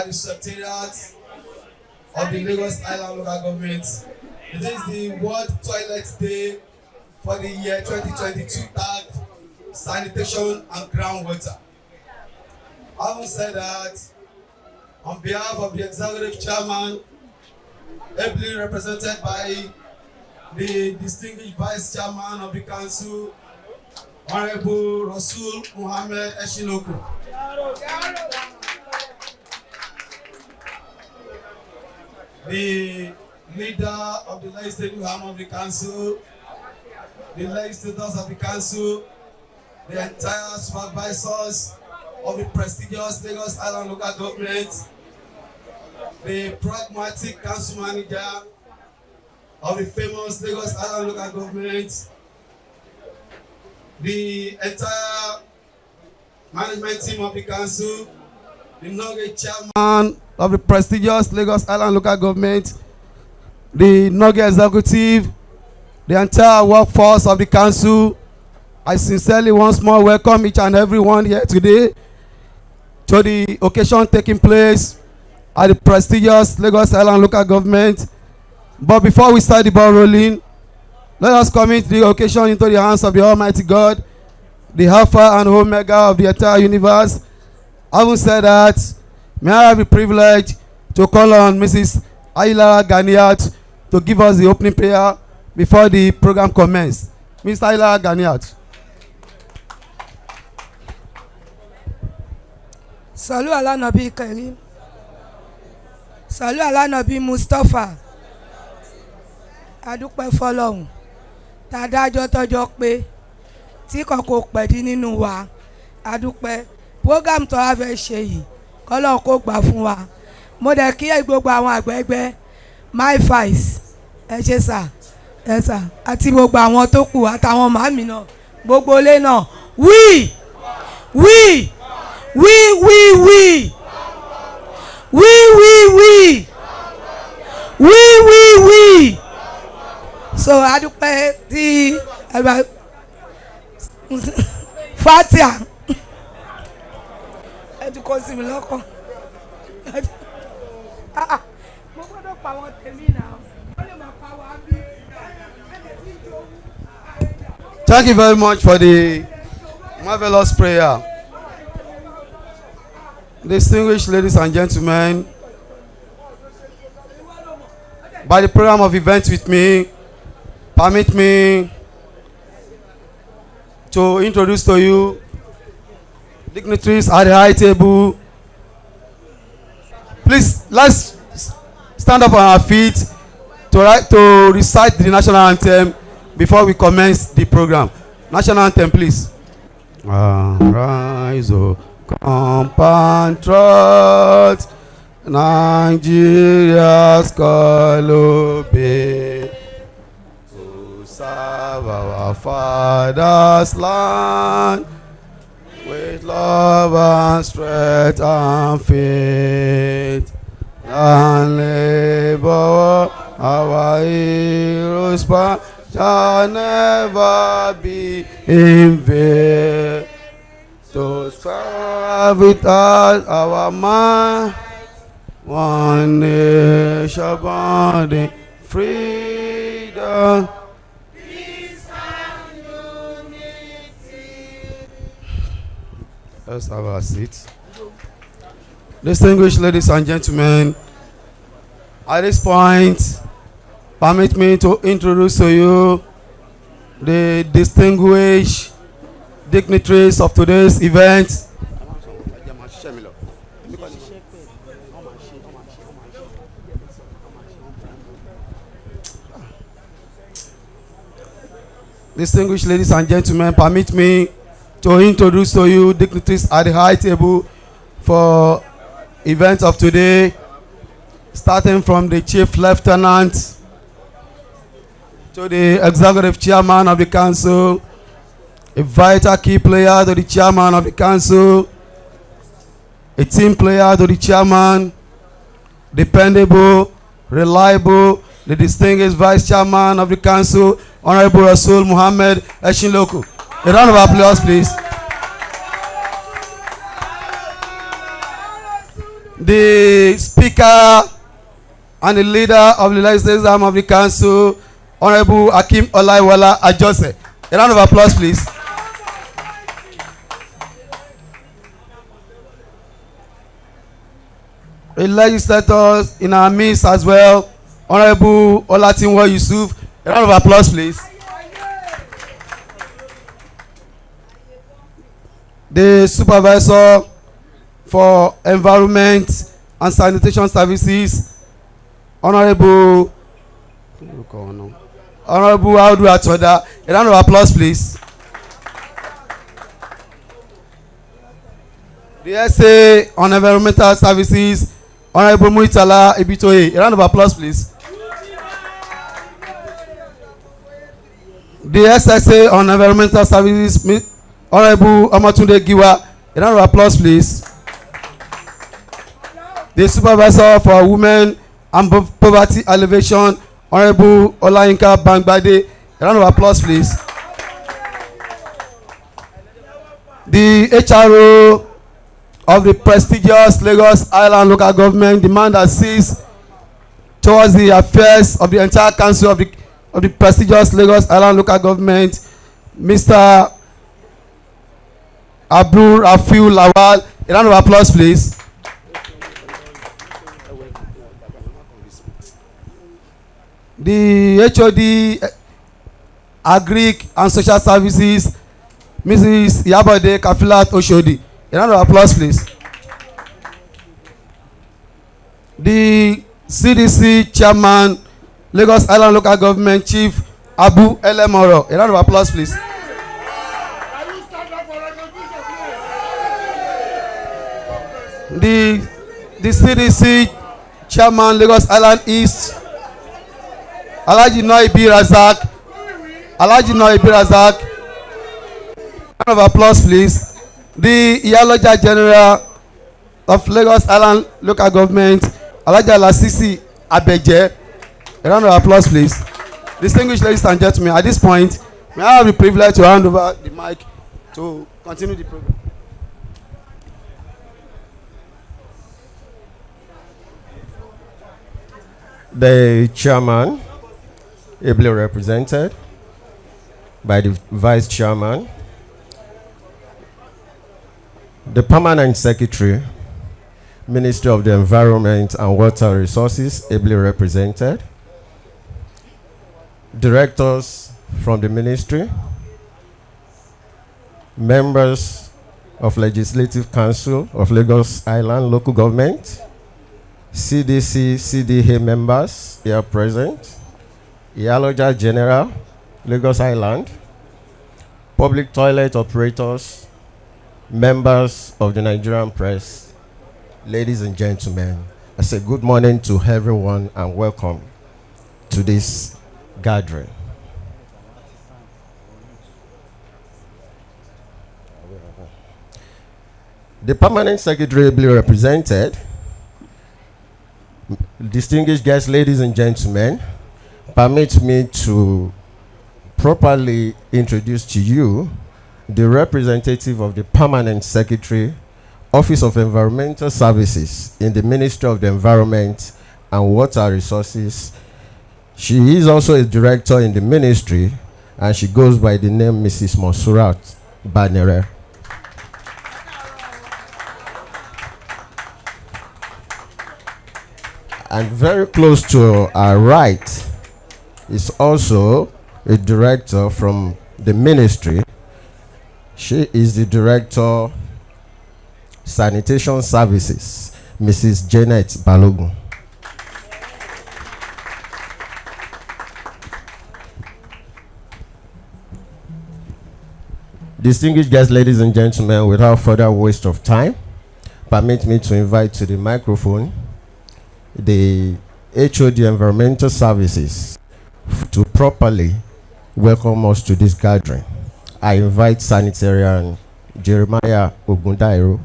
at the Secretariat of the Lagos Island Local Government. It is the World Toilet Day for the year 2022 tagged Sanitation and Groundwater. Having said that, on behalf of the Executive Chairman, ably represented by the distinguished Vice Chairman of the Council, Honorable Rasul Muhammad Eshinoku. The leader of the legislative arm of the council, the legislators of the council, the entire supervisors of the prestigious Lagos Island Local Government, the pragmatic council manager of the famous Lagos Island Local Government, the entire management team of the council, the Nugget chairman of the prestigious Lagos Island Local Government, the Nugget executive, the entire workforce of the council. I sincerely once more welcome each and everyone here today to the occasion taking place at the prestigious Lagos Island Local Government. But before we start the ball rolling, let us commit the occasion into the hands of the Almighty God, the Alpha and Omega of the entire universe. Having said that, may I have the privilege to call on Mrs. Ayla Ganiat to give us the opening prayer before the program commences. Mr. Ayla Ganiat. Salut ala Nabi Karim. Salut ala Nabi Mustapha. Adúpẹ́ fọ́lọ́run. Tá dájọ́ tọ́jọ́ pé tí kò pẹ̀dí nínú wa. Adúpẹ́. Program tó a fẹ́ ṣe yìí kọ́lọ́run kó gbà fún wa. Mo dẹ̀ kí gbogbo àwọn àgbẹ̀gbẹ́ my vice ẹ ṣe sà ẹ sà àti gbogbo àwọn tó kù àtàwọn màmí náà gbogbo ilé náà we we we we we we we we we we we so adúpẹ́ tí fatia ẹ ti kó sí mi lọ́kàn mo gbọ́dọ̀ pa àwọn tèmi náà ó lè máa pa wá bí. Thank you very much for the marvelous prayer. Distinguished ladies and gentlemen, by the program of events with me, permit me to introduce to you dignitaries at the high table. Please, let's stand up on our feet to recite the national anthem before we commence the program. National anthem, please. Arise, O compatriots, Nigeria's call obey, to serve our father's land with love and strength and faith, and labor our heroes' path shall never be in vain. To serve with all our mind, one nation born in freedom. Peace and unity. Let's have a seat. Distinguished ladies and gentlemen, at this point, permit me to introduce to you the distinguished dignitaries of today's event. Distinguished ladies and gentlemen, permit me to introduce to you dignitaries at the high table for events of today, starting from the Chief Lieutenant to the Executive Chairman of the Council, a vital key player to the Chairman of the Council, a team player to the Chairman, dependable, reliable, the distinguished Vice Chairman of the Council, Honorable Rasul Muhammad Eshinoku. A round of applause, please. the Speaker and the leader of the legislative arm of the council, Honorable Akim Olaiwola Ajose. A round of applause, please. The legislators in our midst as well, Honorable Olatinwo Yusuf. A round of applause, please. The supervisor for environment and sanitation services, Honorable Audu Atoda. A round of applause, please. The SA on environmental services, Honorable Muitala Ibitoye. A round of applause, please. The SSA on environmental services, Honorable Amatunde Giwa. A round of applause, please. The supervisor for women and poverty alleviation, Honorable Olayinka Bangbade. A round of applause, please. The HRO of the prestigious Lagos Island local government, the man that sees towards the affairs of the entire council of the prestigious Lagos Island local government, Mr. Abdul Rafiu Lawal. A round of applause, please. The HOD Agric and Social Services, Mrs. Yabode Kafilat Oshodi. A round of applause, please. The CDC Chairman, Lagos Island Local Government Chief Abu Elemoro. A round of applause, please. The CDC Chairman, Lagos Island East, Alhaji Noibi Razak. Alhaji Noibi Razak. Round of applause, please. The Iyaloja General of Lagos Island Local Government, Alhaji Lasisi Abeje. A round of applause, please. Distinguished ladies and gentlemen, at this point, may I have the privilege to hand over the mic to continue the program. The chairman, ably represented by the vice chairman, the permanent secretary, Ministry of the Environment and Water Resources, ably represented, directors from the ministry, members of Legislative Council of Lagos Island Local Government, CDC, CDA members here present, Iyaloja General, Lagos Island, public toilet operators, members of the Nigerian press, ladies and gentlemen, I say good morning to everyone and welcome to this gathering. The permanent secretary ably represented, distinguished guests, ladies and gentlemen, permit me to properly introduce to you the representative of the permanent secretary, Office of Environmental Services in the Ministry of the Environment and Water Resources. She is also a director in the ministry and she goes by the name Mrs. Monsurat Banere. And very close to our right is also a director from the ministry. She is the director Sanitation Services, Mrs. Janet Balogun. Distinguished guests, ladies and gentlemen, without further waste of time, permit me to invite to the microphone the HOD Environmental Services to properly welcome us to this gathering. I invite Sanitarian Jeremiah Ogundairo.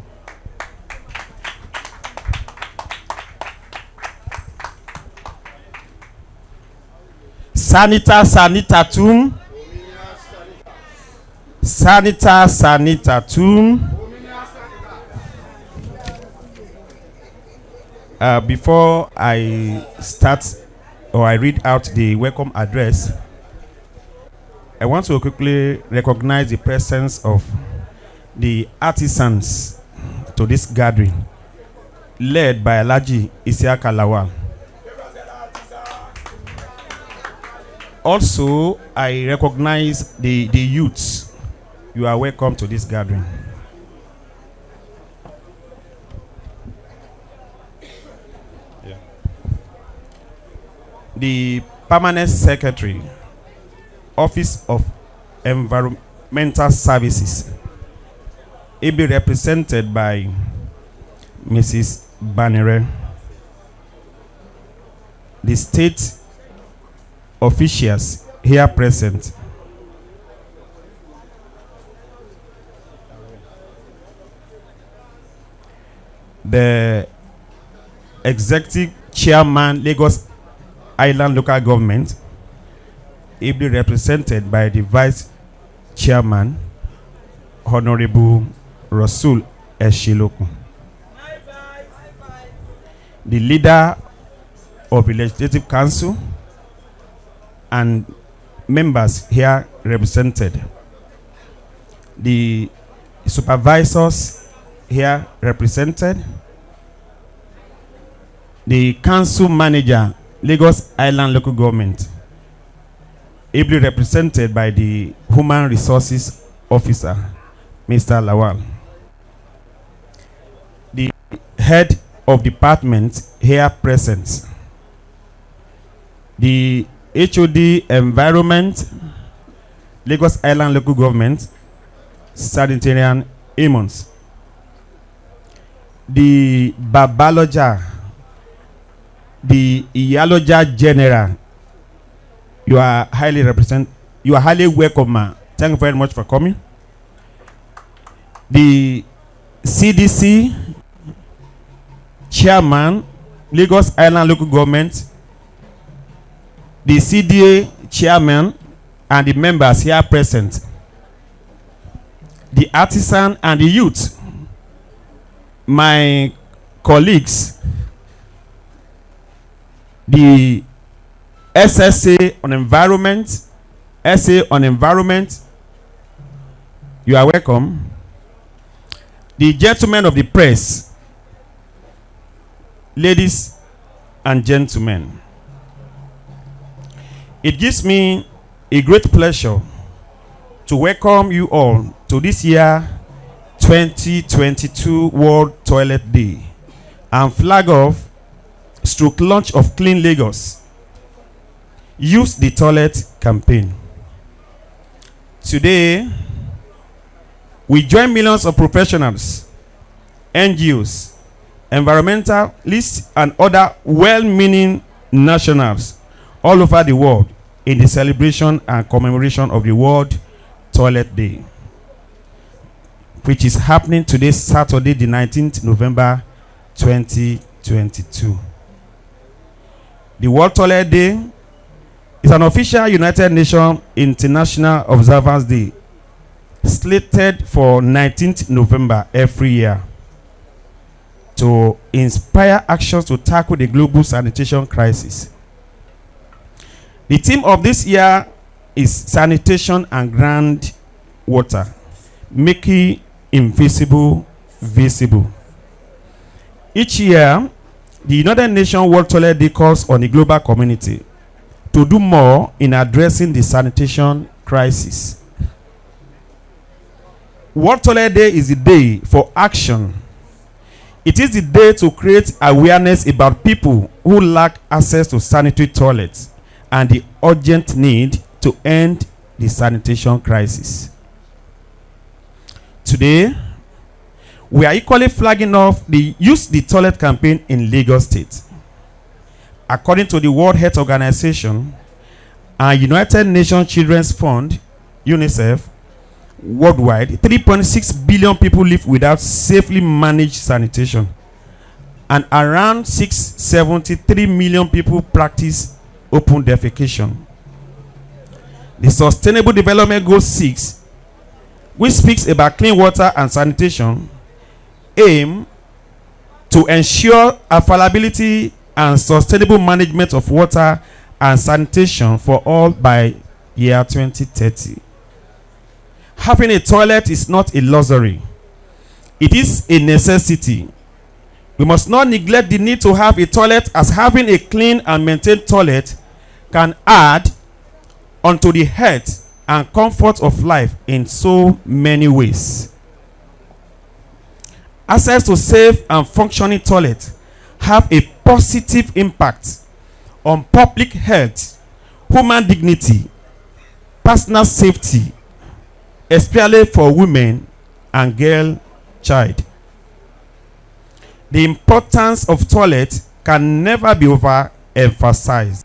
Sanitatum. Sanitatum. Before I start or I read out the welcome address, I want to quickly recognize the presence of the artisans to this gathering, led by Alhaji Isiaka Lawal. Also, I recognize the youths. You are welcome to this gathering. The Permanent Secretary, Office of Environmental Services, will be represented by Mrs. Banere. The state officials here present. The Executive Chairman, Lagos Island Local Government, will be represented by the Vice Chairman, Honorable Rasul Eshiloku. The leader of the Legislative Council and members here represented. The supervisors here represented. The council manager, Lagos Island Local Government, ably represented by the Human Resources Officer, Mr. Lawal. The head of department here present. The HOD Environment, Lagos Island Local Government, Sanitarian Amons. The Babaloja, the Iyaloja General, you are highly welcome, ma. Thank you very much for coming. The CDC Chairman, Lagos Island Local Government, the CDA Chairman, and the members here present. The artisan and the youth, my colleagues, the SSA on environment, SA on environment, you are welcome. The gentlemen of the press, ladies and gentlemen, it gives me a great pleasure to welcome you all to this year 2022 World Toilet Day and flag off stroke launch of Clean Lagos Use the Toilet campaign. Today, we join millions of professionals, NGOs, environmentalists, and other well-meaning nationals all over the world in the celebration and commemoration of the World Toilet Day, which is happening today, Saturday, the 19th November 2022. The World Toilet Day is an official United Nations International Observance Day slated for 19th November every year to inspire actions to tackle the global sanitation crisis. The theme of this year is Sanitation and Groundwater, making invisible visible. Each year, the United Nations World Toilet Day calls on the global community to do more in addressing the sanitation crisis. World Toilet Day is the day for action. It is the day to create awareness about people who lack access to sanitary toilets and the urgent need to end the sanitation crisis. Today, we are equally flagging off the Use the Toilet campaign in Lagos State. According to the World Health Organization and United Nations Children's Fund, UNICEF, worldwide, 3.6 billion people live without safely managed sanitation, and around 673 million people practice open defecation. The Sustainable Development Goal 6, which speaks about clean water and sanitation, aim to ensure availability and sustainable management of water and sanitation for all by year 2030. Having a toilet is not a luxury. It is a necessity. We must not neglect the need to have a toilet, as having a clean and maintained toilet can add onto the health and comfort of life in so many ways. Access to safe and functioning toilet have a positive impact on public health, human dignity, personal safety, especially for women and girl child. The importance of toilet can never be overemphasized.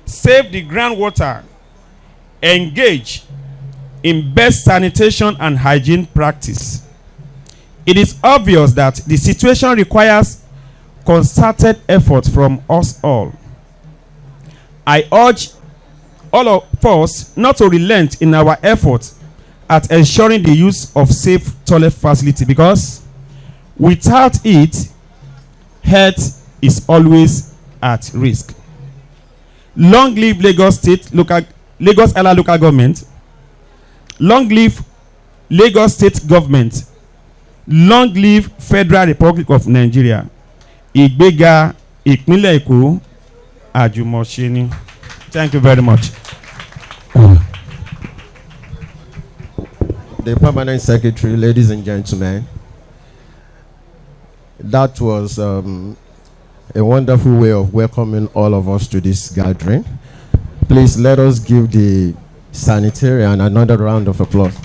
Save the groundwater. Engage in best sanitation and hygiene practice. It is obvious that the situation requires concerted effort from us all. I urge all of us not to relent in our efforts at ensuring the use of safe toilet facility, because without it, health is always at risk. Long live Lagos Island local government. Long live Lagos state government. Long live Federal Republic of Nigeria. Ìgbéga ìpínlẹ̀ Èkó àjùmọ̀ṣe ni. Thank you very much. The permanent secretary, ladies and gentlemen, that was a wonderful way of welcoming all of us to this gathering. Please let us give the sanitarian another round of applause.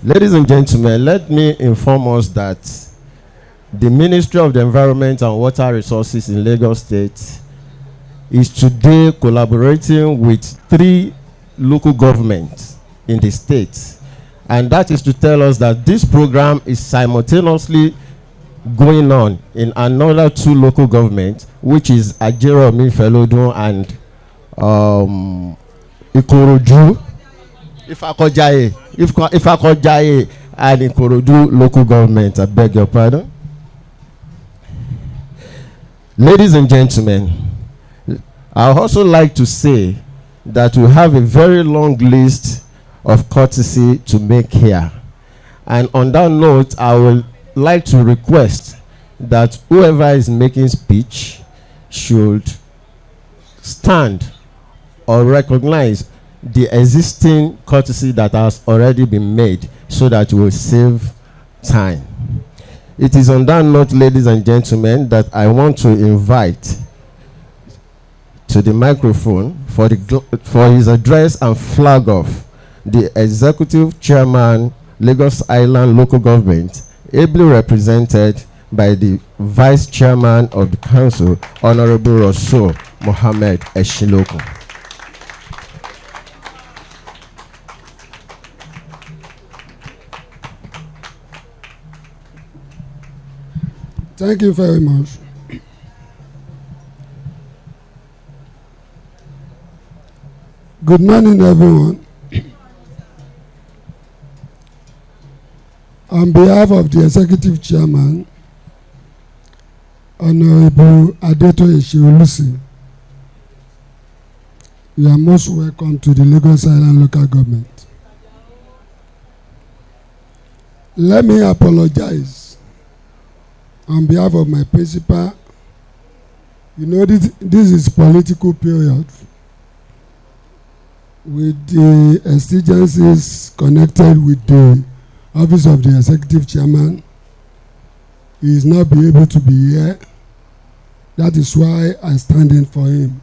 Ladies and gentlemen, let me inform us that the Ministry of the Environment and Water Resources in Lagos State is today collaborating with 3 local governments in the state. And that is to tell us that this program is simultaneously going on in another 2 local governments, which is Ajero Minfelodun and Ikorodu, Ifakojaye and Ikorodu local government. I beg your pardon. Ladies and gentlemen, I would also like to say that we have a very long list of courtesy to make here. And on that note, I would like to request that whoever is making speech should stand or recognize the existing courtesy that has already been made, so that we will save time. It is on that note, ladies and gentlemen, that I want to invite to the microphone for his address and flag off the Executive Chairman, Lagos Island Local Government, ably represented by the Vice Chairman of the Council, Honorable Rasul Mohammed Eshiloko. Thank you very much. Good morning, everyone. On behalf of the Executive Chairman, Honorable Adetoye Shiolusi, you are most welcome to the Lagos Island Local Government. Let me apologize on behalf of my principal. You know, this is political period, with the exigencies connected with the office of the Executive Chairman. He is not be able to be here. That is why I stand in for him.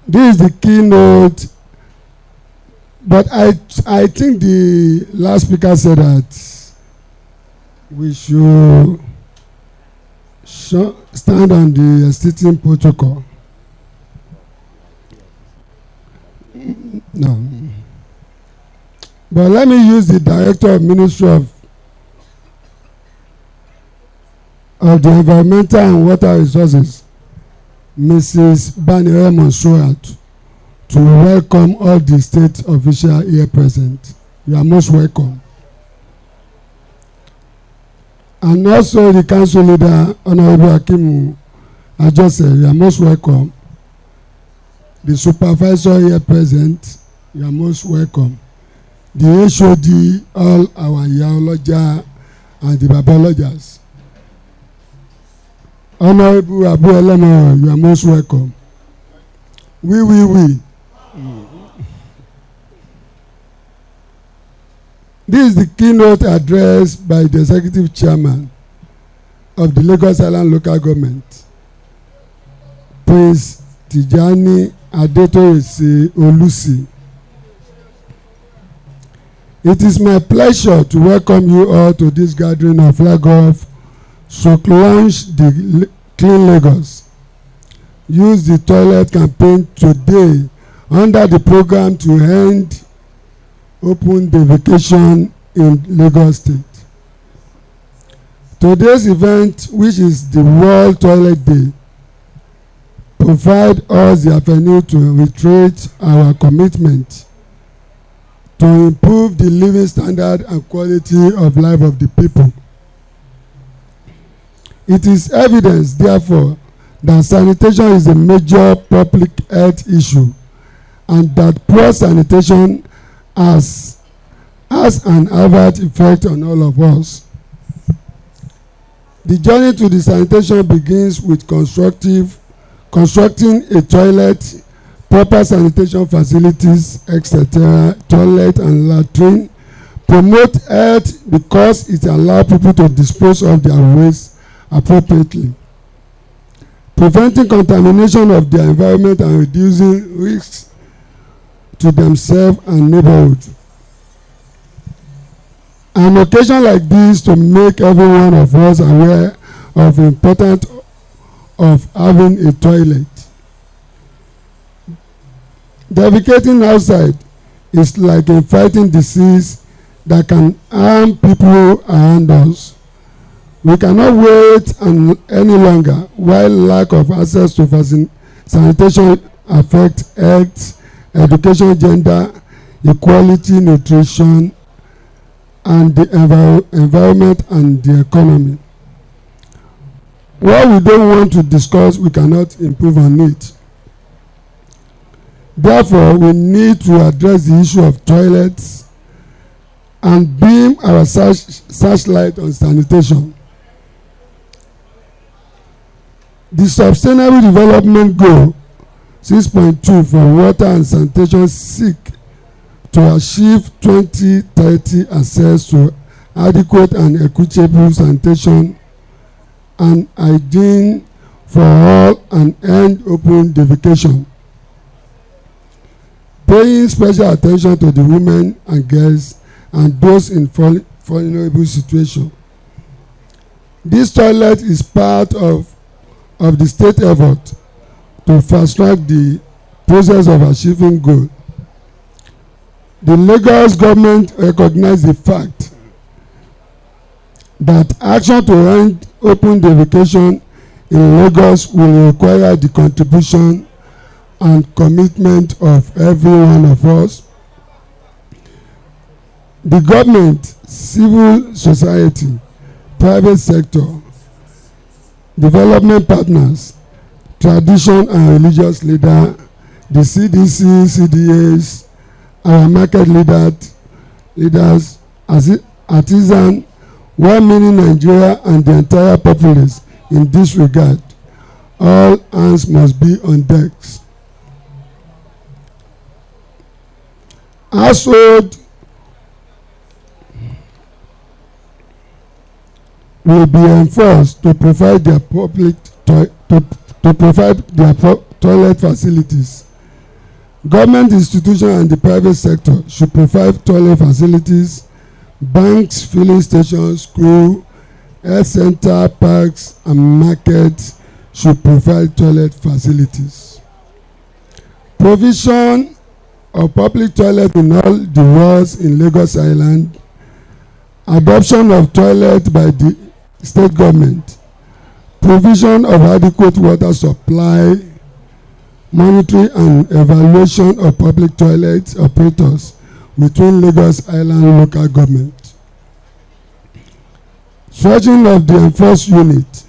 This is the keynote, but I think the last speaker said that we should stand on the existing protocol. No. But let me use the Director of Ministry of the Environmental and Water Resources, Mrs. Banire Monsurat, to welcome all the state officials here present. You are most welcome. And also the council leader, Honorable Akimu Ajose, you are most welcome. The supervisor here present, you are most welcome. The HOD, all our Yaoloja and the Babalogers. Honorable Abu Elemo, you are most welcome. We. This is the keynote address by the Executive Chairman of the Lagos Island Local Government, Prince Tijani Adetoyese Olusi. It is my pleasure to welcome you all to this gathering of Lagos launch the Clean Lagos. Use the toilet campaign today under the program to end open defecation in Lagos State. Today's event, which is the World Toilet Day, provide us the avenue to reiterate our commitment to improve the living standard and quality of life of the people. It is evidence, therefore, that sanitation is a major public health issue and that poor sanitation has an adverse effect on all of us. The journey to the sanitation begins with constructing a toilet, proper sanitation facilities, etc., toilet and latrine, promote health because it allows people to dispose of their waste appropriately, preventing contamination of their environment and reducing risks to themselves and neighborhood. An occasion like this to make every one of us aware of the importance of having a toilet. Defecating outside is like a fighting disease that can harm people around us. We cannot wait any longer while lack of access to sanitation affects health, education, gender, equality, nutrition, and the environment and the economy. What we don't want to discuss, we cannot improve on it. Therefore, we need to address the issue of toilets and beam our searchlight on sanitation. The Sustainable Development Goal 6.2 for water and sanitation seek to achieve 2030 access to adequate and equitable sanitation and hygiene for all and end open defecation. Paying special attention to the women and girls and those in vulnerable situations. This toilet is part of the state effort to fast track the process of achieving goal. The Lagos government recognized the fact that action to end open defecation in Lagos will require the contribution and commitment of every one of us. The government, civil society, private sector, development partners, tradition and religious leaders, the CDC, CDAs, our market leaders, artisans, well-meaning Nigeria and the entire populace in this regard. All hands must be on decks. Household will be enforced to provide their toilet facilities. Government institutions and the private sector should provide toilet facilities, banks, filling stations, schools, health center, parks, and markets should provide toilet facilities. Provision of public toilet in all the wards in Lagos Island. Adoption of toilet by the state government. Provision of adequate water supply. Monitoring and evaluation of public toilet operators within Lagos Island local government. Stretching of the enforced unit.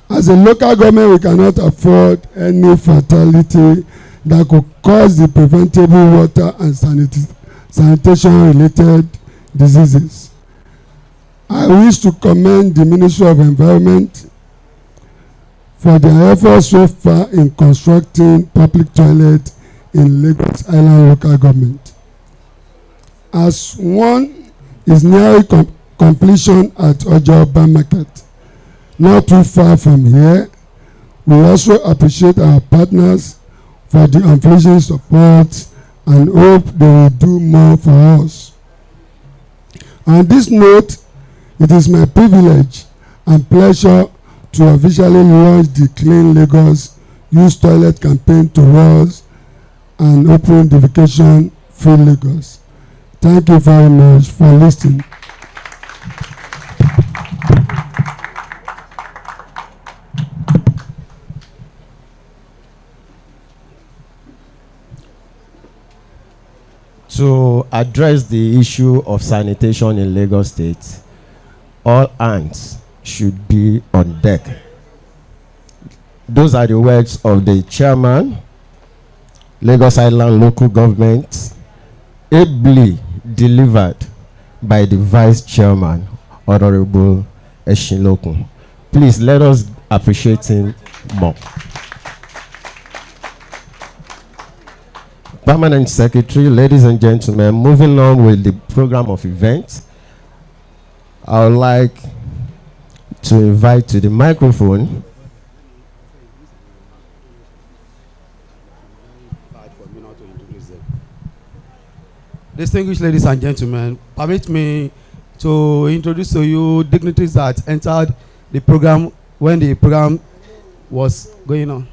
As a local government, we cannot afford any fatality that could cause the preventable water and sanitation related diseases. I wish to commend the Ministry of Environment for their efforts so far in constructing public toilet in Lagos Island local government. As one is nearing completion at Ojoba Market, not too far from here, we also appreciate our partners for the unflinching support and hope they will do more for us. On this note, it is my privilege and pleasure to officially launch the Clean Lagos Use Toilet campaign towards an open defecation free Lagos. Thank you very much for listening. To address the issue of sanitation in Lagos State, all hands should be on deck. Those are the words of the chairman, Lagos Island local government, ably delivered by the vice chairman, Honorable Eshinlokun. Please let us appreciate him more. Permanent Secretary, ladies and gentlemen, moving on with the program of events, I would like to invite to the microphone Distinguished ladies and gentlemen, permit me to introduce to you dignitaries that entered the program when the program was going on.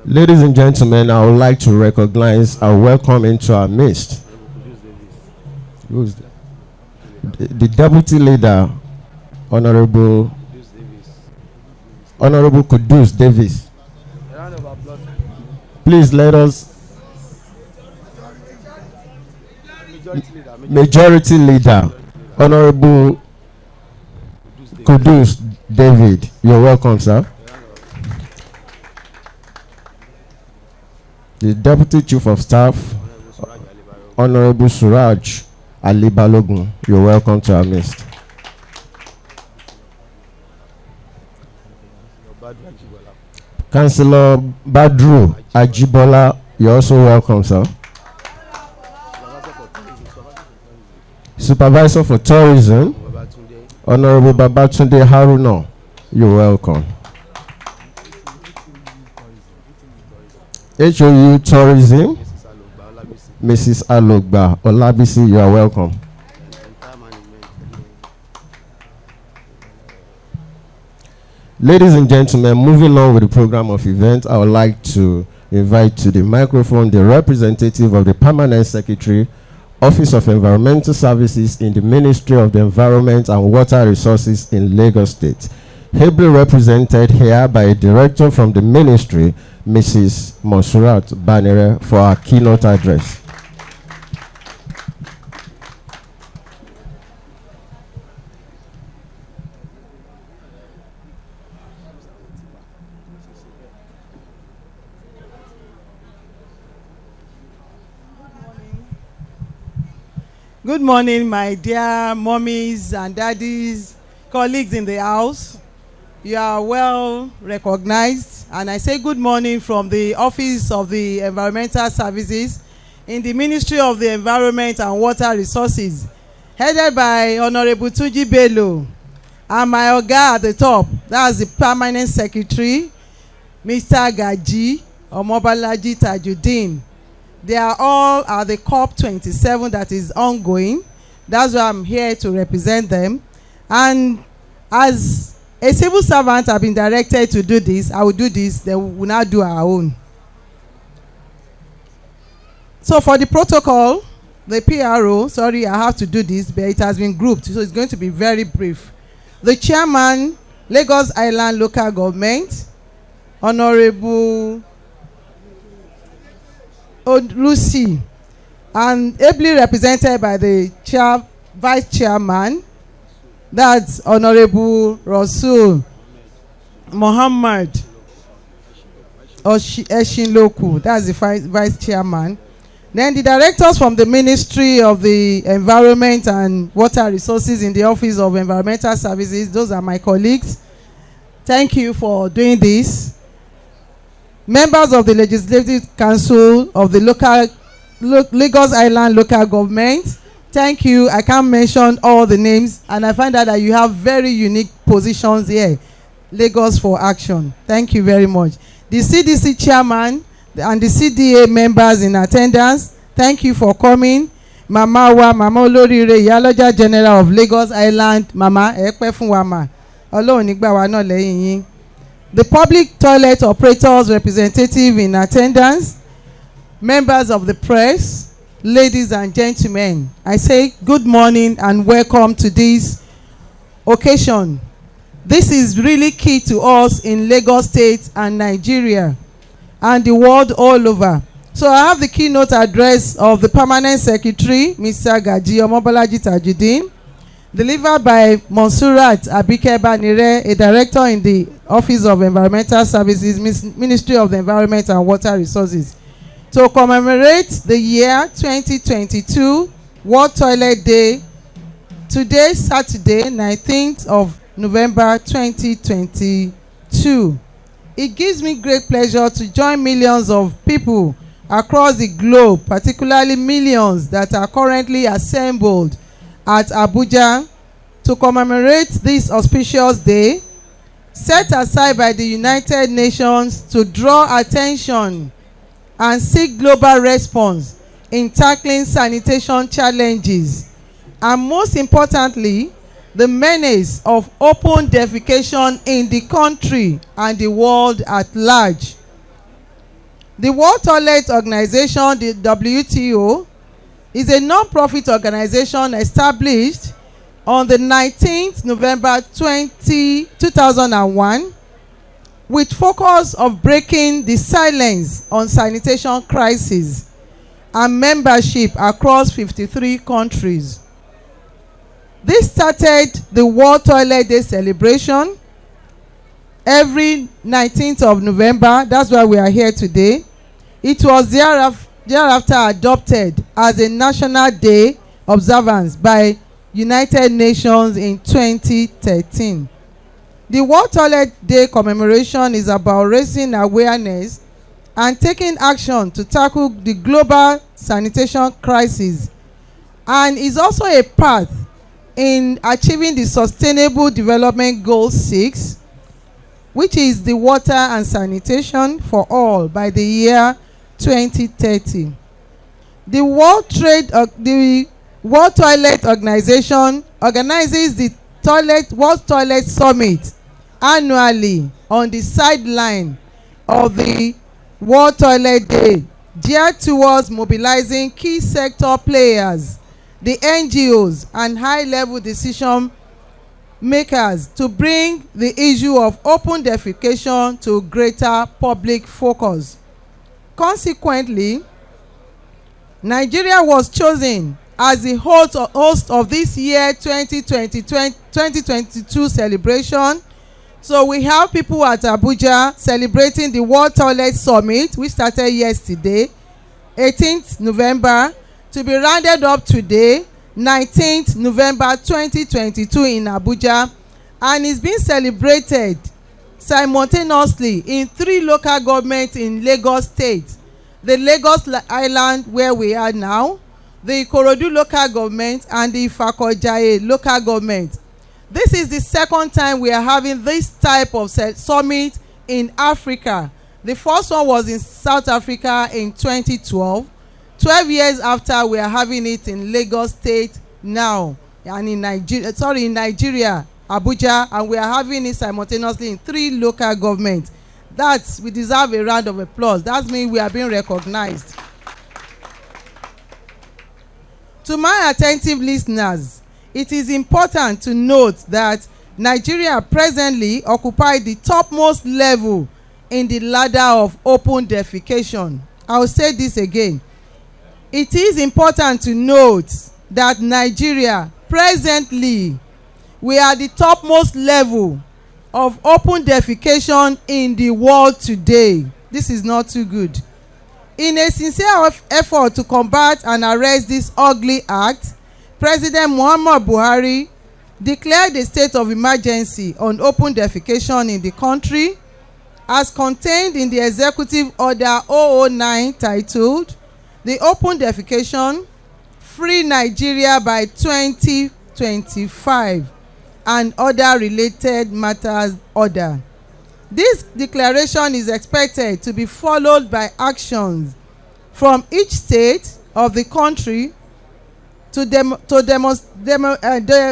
Ladies and gentlemen, I would like to recognize and welcome into our midst the deputy leader, Honorable Kudus Davis. Please let us. Majority leader, Honorable Kudus David. You're welcome, sir. The Deputy Chief of Staff, Honorable Suraj Ali Balogun, you're welcome to our midst. Councillor Badru Ajibola, you're also welcome, sir. Supervisor for Tourism, Honorable Babatunde Haruna, you're welcome. HOU Tourism, Mrs. Alogba Olabisi, you are welcome. Ladies and gentlemen, moving on with the program of events, I would like to invite to the microphone the representative of the Permanent Secretary, Office of Environmental Services in the Ministry of the Environment and Water Resources in Lagos State, ably represented here by a director from the ministry, Mrs. Monsurat Banere, for our keynote address. Good morning, my dear mommies and daddies, colleagues in the house. You are well recognized, and I say good morning from the Office of the Environmental Services in the Ministry of the Environment and Water Resources, headed by Honorable Tunji Bello. And my oga at the top, that's the permanent secretary, Mr. Gaji Omobalaji Tajudeen. They are all at the COP27 that is ongoing. That's why I'm here to represent them. And as a civil servant, I've been directed to do this. I will do this, then we will now do our own. So for the protocol, the PRO, sorry, I have to do this, but it has been grouped, so it's going to be very brief. The chairman, Lagos Island Local Government, Honorable Lucy, and ably represented by the vice chairman, that's Honorable Rasul Muhammad Eshinloku, that's the vice chairman. Then the directors from the Ministry of the Environment and Water Resources in the Office of Environmental Services, those are my colleagues. Thank you for doing this. Members of the Legislative Council of the Lagos Island Local Government, thank you. I can't mention all the names, and I find out that you have very unique positions here. Lagos for Action. Thank you very much. The CDC chairman and the CDA members in attendance, thank you for coming. Mama Olorire, Iyaloja General of Lagos Island, Mama Ekpe fun wa ma. Ọlọ́run nígbà wa náà lẹ́yìn yín. The public toilet operators representative in attendance, members of the press, ladies and gentlemen, I say good morning and welcome to this occasion. This is really key to us in Lagos State and Nigeria and the world all over. So I have the keynote address of the Permanent Secretary, Mr. Gaji Omobalaji Tajudeen, delivered by Monsurat Abike Banire, a director in the Office of Environmental Services, Ministry of the Environment and Water Resources, to commemorate the year 2022 World Toilet Day, today, Saturday, 19th of November 2022. It gives me great pleasure to join millions of people across the globe, particularly millions that are currently assembled at Abuja to commemorate this auspicious day, set aside by the United Nations to draw attention and seek global response in tackling sanitation challenges, and most importantly, the menace of open defecation in the country and the world at large. The World Toilet Organization, the WTO, is a non-profit organization established on the 19th November 2001 with focus of breaking the silence on sanitation crisis and membership across 53 countries. This started the World Toilet Day celebration every 19th of November. That's why we are here today. It was thereafter adopted as a national day observance by United Nations in 2013. The World Toilet Day commemoration is about raising awareness and taking action to tackle the global sanitation crisis, and is also a path in achieving the Sustainable Development Goal 6, which is the water and sanitation for all by the year 2030. The World Toilet Organization organizes the World Toilet Summit annually on the sideline of the World Toilet Day, geared towards mobilizing key sector players, the NGOs and high-level decision makers to bring the issue of open defecation to greater public focus. Consequently, Nigeria was chosen as the host of this year 2022 celebration. So we have people at Abuja celebrating the World Toilet Summit, which started yesterday, 18th November, to be rounded up today, 19th November 2022 in Abuja, and is being celebrated simultaneously in 3 local governments in Lagos State. The Lagos Island, where we are now, the Ikorodu local government, and the Ifakojaye local government. This is the second time we are having this type of summit in Africa. The first one was in South Africa in 2012. 12 years after, we are having it in Lagos State now, and in Nigeria, Abuja, and we are having it simultaneously in 3 local governments. We deserve a round of applause. That means we are being recognized. To my attentive listeners, it is important to note that Nigeria presently occupies the topmost level in the ladder of open defecation. I will say this again. It is important to note that Nigeria presently, we are the topmost level of open defecation in the world today. This is not too good. In a sincere effort to combat and arrest this ugly act, President Muhammadu Buhari declared a state of emergency on open defecation in the country, as contained in the Executive Order 009 titled "The Open Defecation Free Nigeria by 2025 and Other Related Matters Order." This declaration is expected to be followed by actions from each state of the country to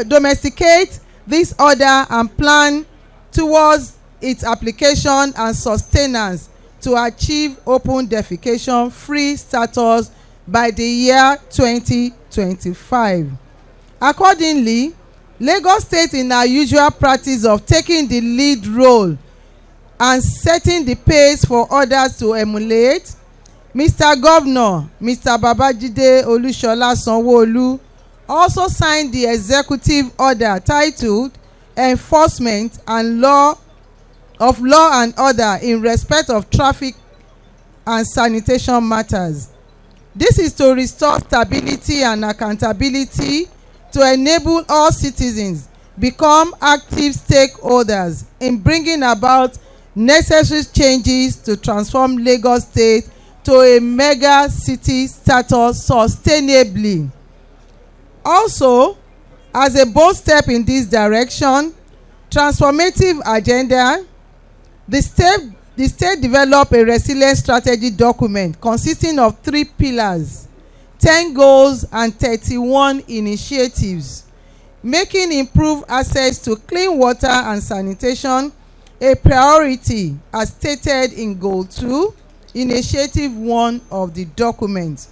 domesticate this order and plan towards its application and sustenance to achieve open defecation free status by the year 2025. Accordingly, Lagos State, in our usual practice of taking the lead role and setting the pace for others to emulate, Mr. Governor, Mr. Babajide Olushola Sanwo-Olu, also signed the executive order titled "Enforcement and Law and Order in Respect of Traffic and Sanitation Matters." This is to restore stability and accountability to enable all citizens become active stakeholders in bringing about necessary changes to transform Lagos State to a mega city status sustainably. Also, as a bold step in this direction, transformative agenda, the state developed a resilient strategy document consisting of 3 pillars, 10 goals and 31 initiatives, making improved access to clean water and sanitation a priority as stated in Goal 2, Initiative 1 of the document.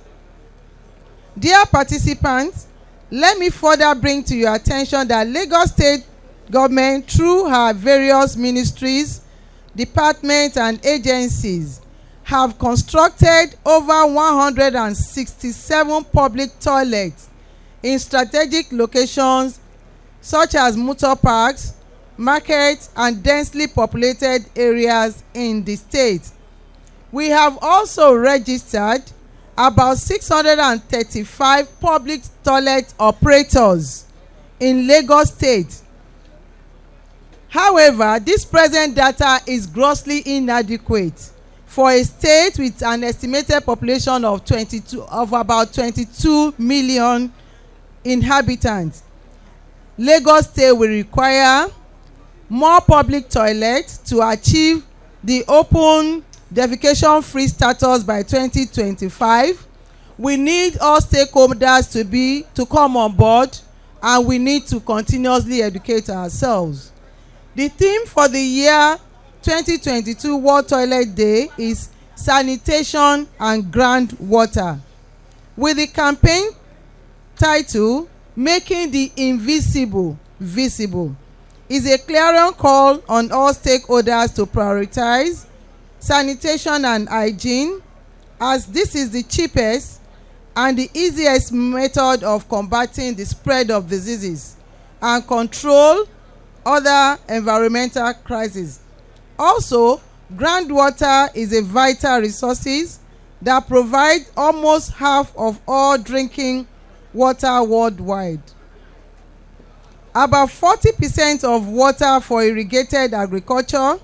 Dear participants, let me further bring to your attention that Lagos State government, through her various ministries, departments and agencies, have constructed over 167 public toilets in strategic locations such as motor parks, markets and densely populated areas in the state. We have also registered about 635 public toilet operators in Lagos State. However, this present data is grossly inadequate for a state with an estimated population of about 22 million inhabitants. Lagos State will require more public toilets to achieve the open defecation free status by 2025. We need all stakeholders to come on board, and we need to continuously educate ourselves. The theme for the year 2022 World Toilet Day is Sanitation and Groundwater, with the campaign title "Making the Invisible Visible." Is a clarion call on all stakeholders to prioritize sanitation and hygiene, as this is the cheapest and the easiest method of combating the spread of diseases and control other environmental crises. Also, groundwater is a vital resource that provides almost half of all drinking water worldwide. About 40% of water for irrigated agriculture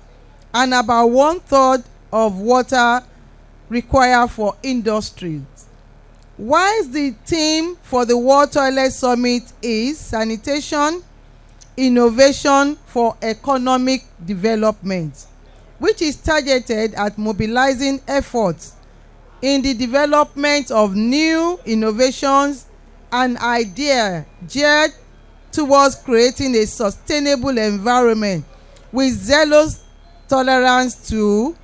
and about 1/3 of water required for industry. Whilst the theme for the World Toilet Summit is sanitation Innovation for Economic Development, which is targeted at mobilizing efforts in the development of new innovations and ideas geared towards creating a sustainable environment with zealous tolerance to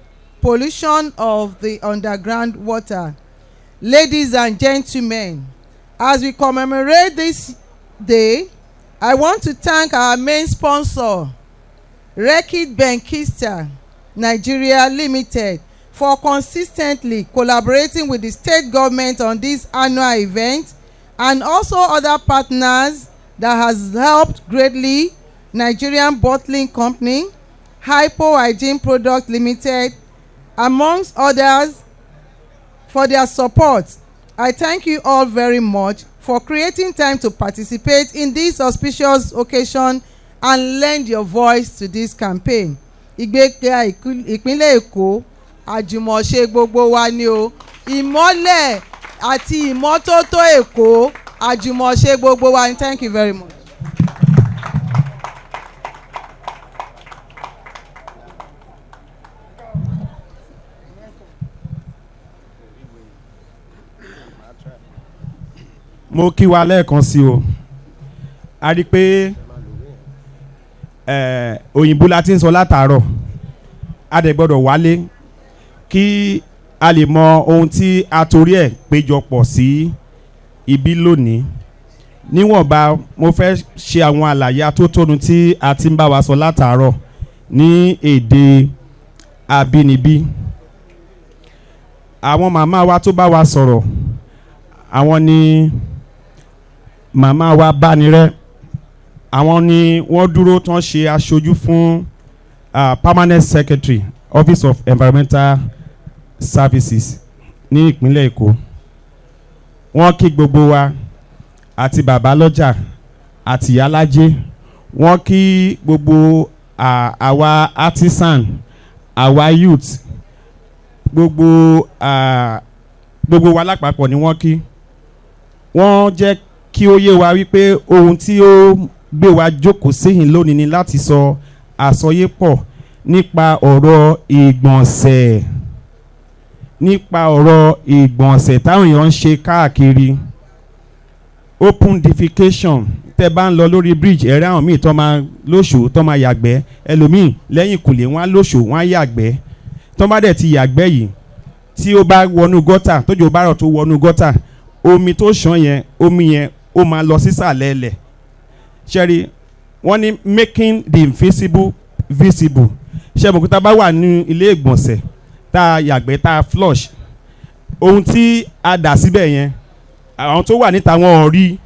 pollution of the underground water. Ladies and gentlemen, as we commemorate this day, I want to thank our main sponsor, Rekit Benkista Nigeria Limited, for consistently collaborating with the state government on this annual event, and also other partners that has helped greatly: Nigerian Bottling Company, Hypo Hygiene Product Limited, amongst others, for their support. I thank you all very much for creating time to participate in this auspicious occasion and lend your voice to this campaign. Ìgbéga ìpínlẹ̀ Èkó, àjùmọ̀ṣe gbogbo wa ni o. Ìmọ́lẹ̀ àti ìmọ́tótó Èkó, àjùmọ̀ṣe gbogbo wa ni. Thank you very much. Mo kí wa lẹ́ẹ̀kan sí o. A rí pé òyìnbó la ti ń sọ látàárọ̀. A dẹ̀ gbọ́dọ̀ wálé kí a lè mọ ohun tí a torí ẹ̀ péjọpọ̀ sí ibi lónìí. Níwọ̀nba mo fẹ́ ṣe àwọn àlàyé atótónu tí a ti ń bá wa sọ látàárọ̀ ní èdè abínibí. Àwọn màmá wa tó bá wa sọ̀rọ̀, àwọn ni màmá wa Bánirẹ́. Àwọn ni wọ́n dúró tán ṣe aṣojú fún permanent secretary Office of Environmental Services ní ìpínlẹ̀ Èkó. Wọ́n kí gbogbo wa àti bàbá lọ́jà àti ìyálájé. Wọ́n kí gbogbo àwa artisan, àwa youth, gbogbo wa lápapọ̀ ni wọ́n kí. Wọ́n jẹ́ kí ó yé wa wípé ohun tí ó gbé wa jókòó síhìn lónìí ni láti sọ àsọyépọ̀ nípa ọ̀rọ̀ ìgbọ̀nsẹ̀, táwọn èèyàn ń ṣe káàkiri. Open defecation, tẹ́ bá ń lọ lórí bridge ẹ̀rẹ́ àwọn míì tó máa lóṣù tó máa yàgbẹ́, ẹlòmíì lẹ́yìn kùlé wọ́n á lóṣù wọ́n á yàgbẹ́. Tó bá dẹ̀ ti yàgbẹ́ yìí, tí ó bá wọnú gọ́tà, tójò bá rọ̀ tó wọnú gọ́tà, omi tó ṣàn yẹn, omi yẹn ó máa lọ sísàlẹ̀ ẹlẹ̀. Ṣẹ́rí wọ́n ní making the invisible visible. Ṣé mo kí tá bá wà ní ilé ìgbọ̀nsẹ̀ tá a yàgbẹ́ tá a flush, ohun tí a dà síbẹ̀ yẹn àwọn tó wà níta wọn ò rí.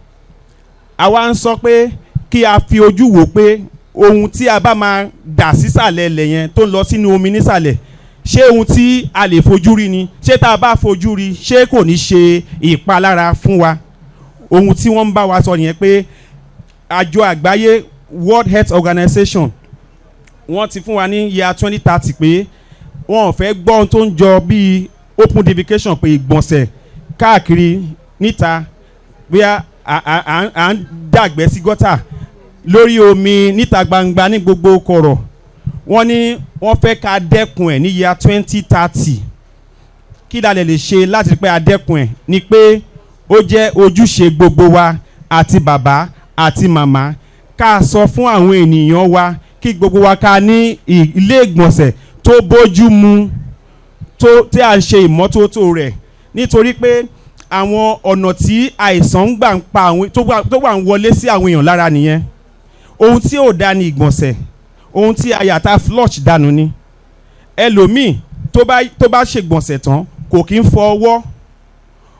Àwa ń sọ pé kí a fi ojú wò pé ohun tí a bá máa dà sísàlẹ̀ ẹlẹ̀ yẹn tó ń lọ sínú omi nísàlẹ̀, ṣé ohun tí a lè fojú rí ni? Ṣé tá a bá fojú rí ṣé kò ní ṣe ìpalára fún wa? Ohun tí wọ́n ń bá wa sọ nìyẹn pé àjọ àgbáyé World Health Organization wọ́n ti fún wa ní year 2030 pé wọ́n ò fẹ́ gbọ́ ohun tó ń jọ bíi open defecation, pé ìgbọ̀nsẹ̀ káàkiri níta bí à ń dàgbẹ́ sí gọ́tà lórí omi níta gbangba ní gbogbo kọ̀rọ̀. Wọ́n ní wọ́n fẹ́ ká dẹ́kun ẹ̀ ní year 2030. Kí la lè ṣe láti rí pé a dẹ́kun ẹ̀ ni pé ó jẹ́ ojúṣe gbogbo wa àti bàbá àti màmá ká sọ fún àwọn ènìyàn wa kí gbogbo wa ká ní ilé ìgbọ̀nsẹ̀ tó bójú mu, tí a ń ṣe ìmọ́tótó rẹ̀, nítorí pé àwọn ọ̀nà tí àìsàn ń gbà ń pa àwọn tó wà ń wọlé sí àwọn èèyàn lára nìyẹn. Ohun tí ò dá ní ìgbọ̀nsẹ̀, ohun tí àyàtà flush dànù ni. Ẹlòmíì tó bá ṣe gbọ̀nsẹ̀ tán kò kí ń fọ ọwọ́.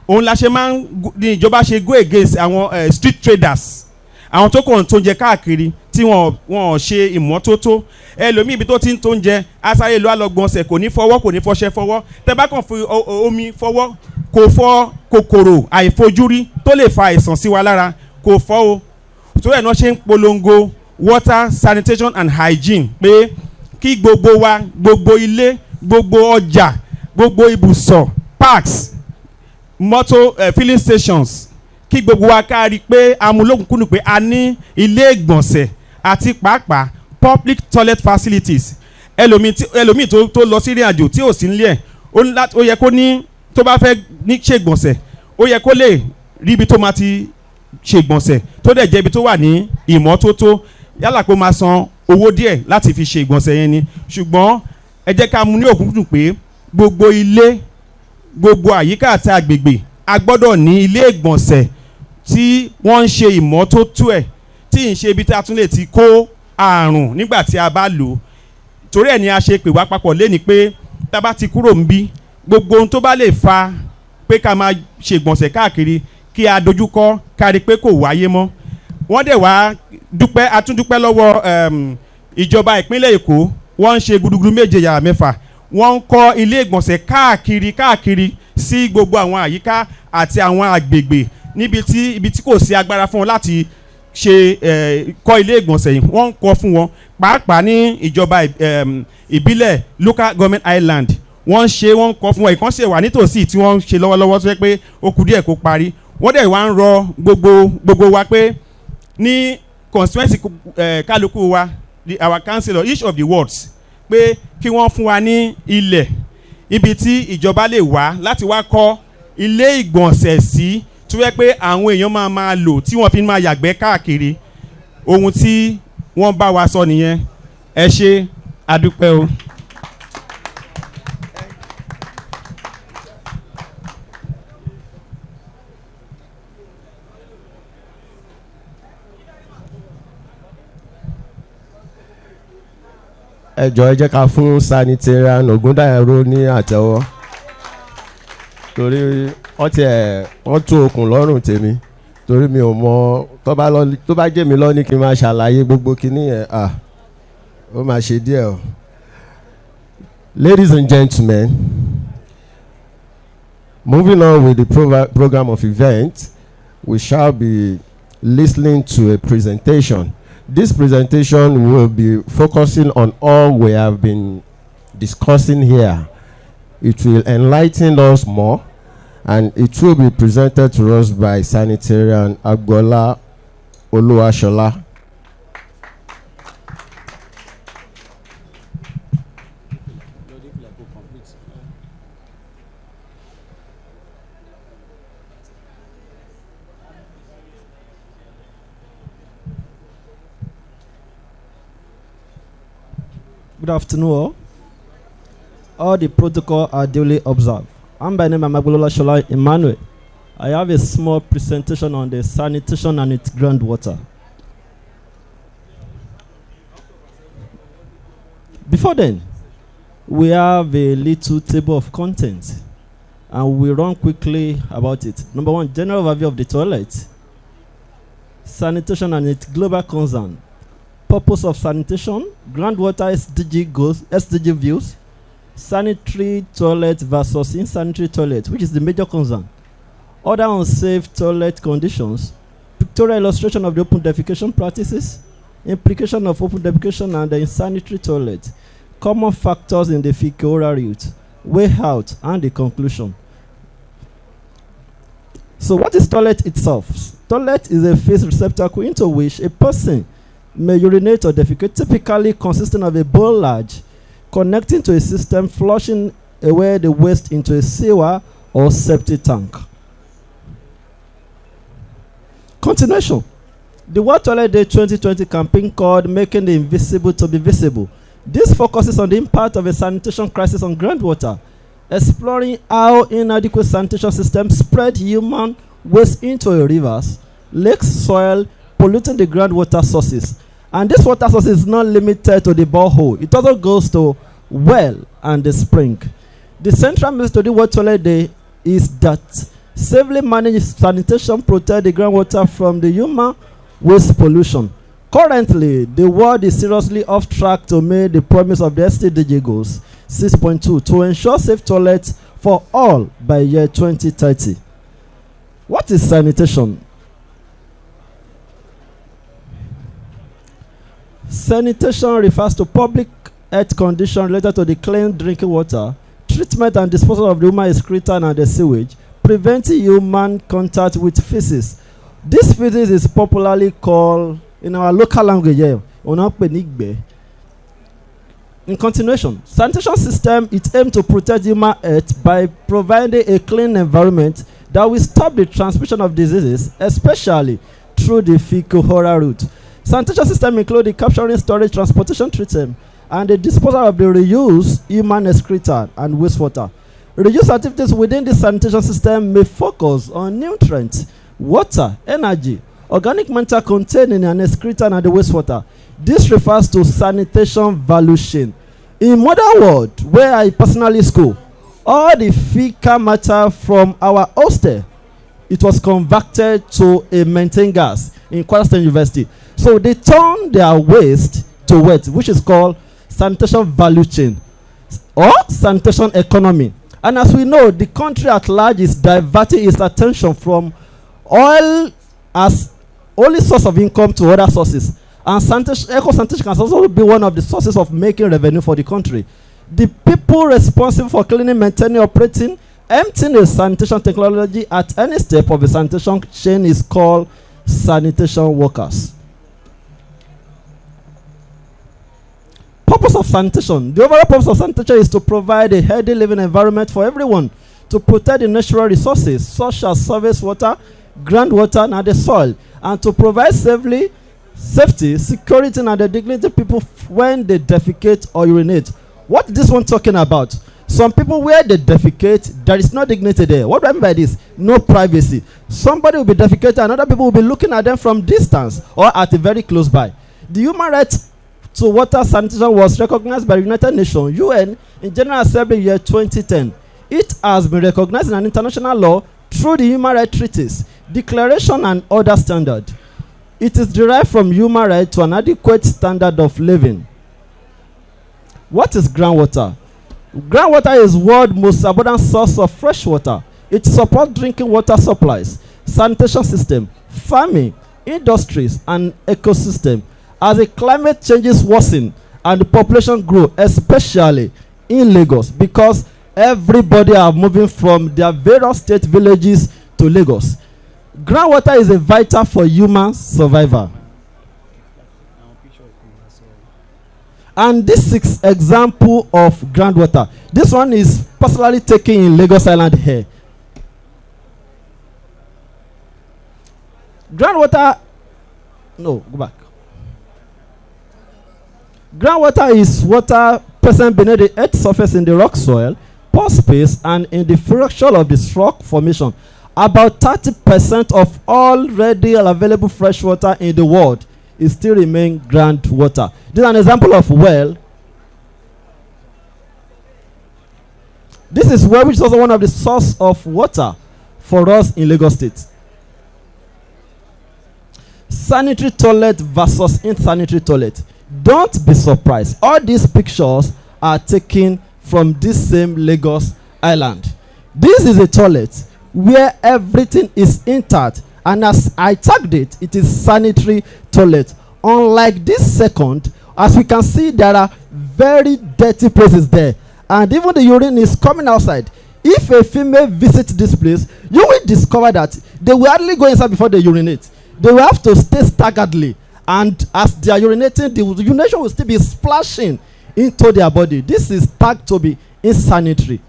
Òun la ṣe máa ń ní ìjọba ṣe go against àwọn street traders, àwọn tó kàn tó ń jẹ káàkiri tí wọ́n ṣe ìmọ́tótó. Ẹlòmíì ibi tó ti ń tó ń jẹ asáré lọ àlọ́gbọ̀nsẹ̀, kò ní fọwọ́, kò ní fọṣẹ fọwọ́. Tẹ́ bá kàn fi omi fọwọ́, kò fọ kòkòrò àìfojúrí tó lè fa àìsàn sí wa lára, kò fọ o. tó ẹ̀ náà ṣe ń polongo water sanitation and hygiene pé kí gbogbo wa, gbogbo ilé, gbogbo ọjà, gbogbo ibùsọ̀, parks, mọ́tò filling stations, kí gbogbo wa ká rí pé amúlòkùnkùn pé a ní ilé ìgbọ̀nsẹ̀ àti pàápàá public toilet facilities. Ẹlòmíì tó lọ sí ìrìn àjò tí ò sí nílé ẹ̀ ó yẹ kó ní tó bá fẹ́ ní ṣègbọ̀nsẹ̀ ó yẹ kó lè rí ibi tó máa ti ṣègbọ̀nsẹ̀ tó dẹ̀ jẹ́ ibi tó wà ní ìmọ́tótó, yálà kó máa san owó díẹ̀ láti fi ṣe ìgbọ̀nsẹ̀ yẹn ni. Ṣùgbọ́n ẹ jẹ́ ká mú ní òkúnkúndùn pé gbogbo ilé, gbogbo àyíká àti agbègbè a gbọ́dọ̀ ní ilé ìgbọ̀nsẹ̀ tí wọ́n ń ṣe ìmọ́tótó ẹ̀, tí ń ṣe ibi tí a tún lè ti kó àrùn nígbà tí a bá lò ó. Torí ẹ̀ ni a ṣe pè wá papọ̀ léni pé tá a bá ti kúrò níbí, gbogbo ohun tó bá lè fa pé ká máa ṣe ìgbọ̀nsẹ̀ káàkiri kí a dojúkọ kárí pé kò wáyé mọ́. Wọ́n dẹ̀ wá dúpẹ́, a tún dúpẹ́ lọ́wọ́ ìjọba ìpínlẹ̀ Èkó. Wọ́n ń ṣe gudugudu méje yàrá mẹ́fà, wọ́n ń kọ́ ilé ìgbọ̀nsẹ̀ káàkiri sí gbogbo àwọn àyíká àti àwọn àgbègbè níbi tí kò sí agbára fún wọn láti ṣe kọ́ ilé ìgbọ̀nsẹ̀ yìí. Wọ́n ń kọ́ fún wọn pàápàá ní ìjọba ìbílẹ̀ local government island. Wọ́n ń kọ́ fún wọn. Ìkànṣe wà nítòsí tí wọ́n ń ṣe lọ́wọ́lọ́wọ́ tó yẹ pé ó kù díẹ̀ kó parí. Wọ́n dẹ̀ wá ń rọ gbogbo wa pé ní constituency kálukú wa, our councillor each of the wards, pé kí wọ́n fún wa ní ilẹ̀ ibi tí ìjọba lè wá láti wá kọ́ ilé ìgbọ̀nsẹ̀ sí tó yẹ pé àwọn èèyàn máa lò tí wọ́n fi máa yàgbẹ́ káàkiri. Ohun tí wọ́n bá wa sọ nìyẹn. Ẹ ṣé, adúpẹ́ o. Ẹ jọ̀ọ́ ẹ jẹ́ ká fún Sanitarian Ògúndáyẹrò ní àtẹ́wọ́, torí wọ́n tún okùn lọ́rùn tèmi, torí mi ò mọ tó bá jẹ́ mi lọ ní kí n máa ṣàlàyé gbogbo kinní yẹn, ó máa ṣe díẹ̀ o. Ladies and gentlemen, moving on with the program of events, we shall be listening to a presentation. This presentation will be focusing on all we have been discussing here. It will enlighten us more, and it will be presented to us by Sanitarian Agbola Oluwashola. Good afternoon. All the protocol are duly observed. I'm by name Agbola Shola Emmanuel. I have a small presentation on the sanitation and its groundwater. Before then, we have a little table of contents, and we run quickly about it. Number one, general overview of the toilet. Sanitation and its global concern. Purpose of sanitation, groundwater SDG goals, SDG views, sanitary toilet versus insanitary toilet, which is the major concern. Other unsafe toilet conditions, pictorial illustration of the open defecation practices, implication of open defecation and the insanitary toilet, common factors in the fecal-oral route, way out, and the conclusion. So what is toilet itself? Toilet is a phase receptacle into which a person may urinate or defecate, typically consisting of a bowl large connecting to a system flushing away the waste into a sewer or septic tank. Continuation. The World Toilet Day 2020 campaign called Making the Invisible to be Visible. This focuses on the impact of a sanitation crisis on groundwater, exploring how inadequate sanitation systems spread human waste into rivers, lakes, soil, polluting the groundwater sources. And this water source is not limited to the borehole. It also goes to well and the spring. The central message to the World Toilet Day is that safely managed sanitation protects the groundwater from the human waste pollution. Currently, the world is seriously off track to meet the promise of the SDG goals 6.2 to ensure safe toilets for all by year 2030. What is sanitation? Sanitation refers to public health conditions related to the clean drinking water, treatment and disposal of the human excreta and the sewage, preventing human contact with feces. This feces is popularly called, in our local language here, òun náà pè ní ìgbẹ́. In continuation, sanitation system, it aims to protect human health by providing a clean environment that will stop the transmission of diseases, especially through the fecal-oral route. Sanitation system include the capturing, storage, transportation, treatment, and the disposal of the reused human excreta and wastewater. Reuse activities within the sanitation system may focus on nutrients, water, energy, organic matter contained in an excreta and the wastewater. This refers to sanitation value chain. In modern world, where I personally school, all the fecal matter from our hostel, it was converted to a methane gas in Kwara State University. So they turn their waste to wet, which is called sanitation value chain or sanitation economy. And as we know, the country at large is diverting its attention from oil as only source of income to other sources. And eco-sanitation can also be one of the sources of making revenue for the country. The people responsible for cleaning, maintaining, operating, emptying a sanitation technology at any step of the sanitation chain is called sanitation workers. Purpose of sanitation. The overall purpose of sanitation is to provide a healthy living environment for everyone, to protect the natural resources such as surface water, groundwater, and the soil, and to provide safety, security, and the dignity of people when they defecate or urinate. What is this one talking about? Some people, where they defecate, there is no dignity there. What do I mean by this? No privacy. Somebody will be defecating, and other people will be looking at them from distance or at a very close by. The human right to water sanitation was recognized by the United Nations, UN, in General Assembly year 2010. It has been recognized in an international law through the Human Rights Treaties, Declaration, and other standards. It is derived from human right to an adequate standard of living. What is groundwater? Groundwater is world's most abundant source of fresh water. It supports drinking water supplies, sanitation system, farming, industries, and ecosystem. As the climate changes worsen and the population grow, especially in Lagos, because everybody are moving from their various state villages to Lagos. Groundwater is a vital for human survival. And this is example of groundwater. This one is personally taken in Lagos Island here. Groundwater, no, go back. Groundwater is water present beneath the earth's surface in the rock soil, pore space, and in the fracture of the rock formation. About 30% of all readily available fresh water in the world is still remain groundwater. This is an example of well. This is well, which is also one of the source of water for us in Lagos State. Sanitary toilet versus insanitary toilet. Don't be surprised. All these pictures are taken from this same Lagos Island. This is a toilet where everything is intact, and as I tagged it, it is sanitary toilet. Unlike this second, as we can see, there are very dirty places there, and even the urine is coming outside. If a female visits this place, you will discover that they will hardly go inside before they urinate. They will have to stay staggeredly, and as they are urinating, the urination will still be splashing into their body. This is tagged to be insanitary.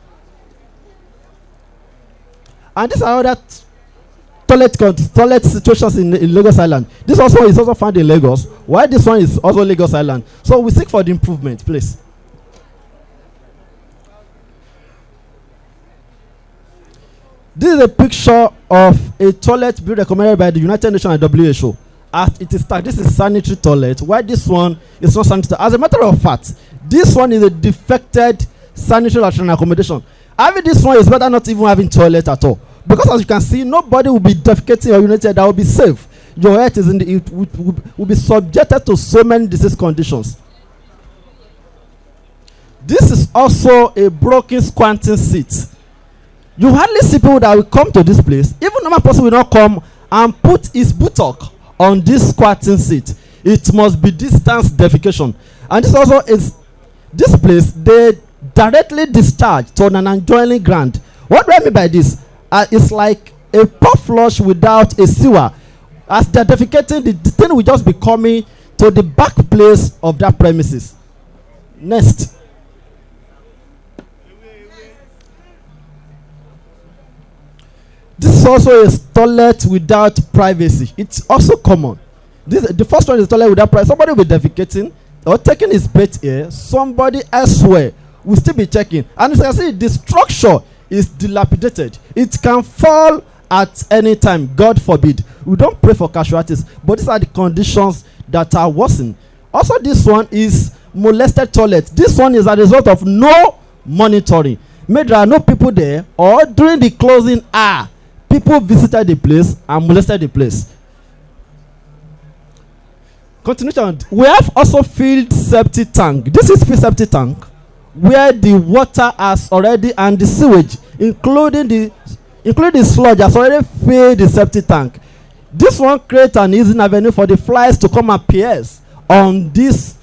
And these are other toilet situations in Lagos Island. This also is also found in Lagos, while this one is also Lagos Island. So we seek for the improvement, please. This is a picture of a toilet being recommended by the United Nations and WHO. As it is tagged, this is sanitary toilet, while this one is not sanitary. As a matter of fact, this one is a defected sanitary latrine accommodation. Having this one is better not even having toilet at all. Because as you can see, nobody will be defecating or urinating that will be safe. Your health is in the, it will be subjected to so many disease conditions. This is also a broken squatting seat. You hardly see people that will come to this place. Even normal person will not come and put his buttock on this squatting seat. It must be distance defecation. And this also is, this place, they directly discharge to an adjoining ground. What do I mean by this? It's like a pop flush without a sewer. As they're defecating, the thing will just be coming to the back place of that premises. Next. This is also a toilet without privacy. It's also common. The first one is toilet without privacy. Somebody will be defecating or taking his bait here. Somebody elsewhere will still be checking. And as you can see, the structure is dilapidated. It can fall at any time. God forbid. We don't pray for casualties, but these are the conditions that are worsening. Also, this one is molested toilet. This one is a result of no monitoring. Maybe there are no people there, or during the closing hour, people visited the place and molested the place. Continuation. We have also filled septic tank. This is filled septic tank where the water has already, and the sewage, including the sludge, has already filled the septic tank. This one creates an easy avenue for the flies to come and pierce on this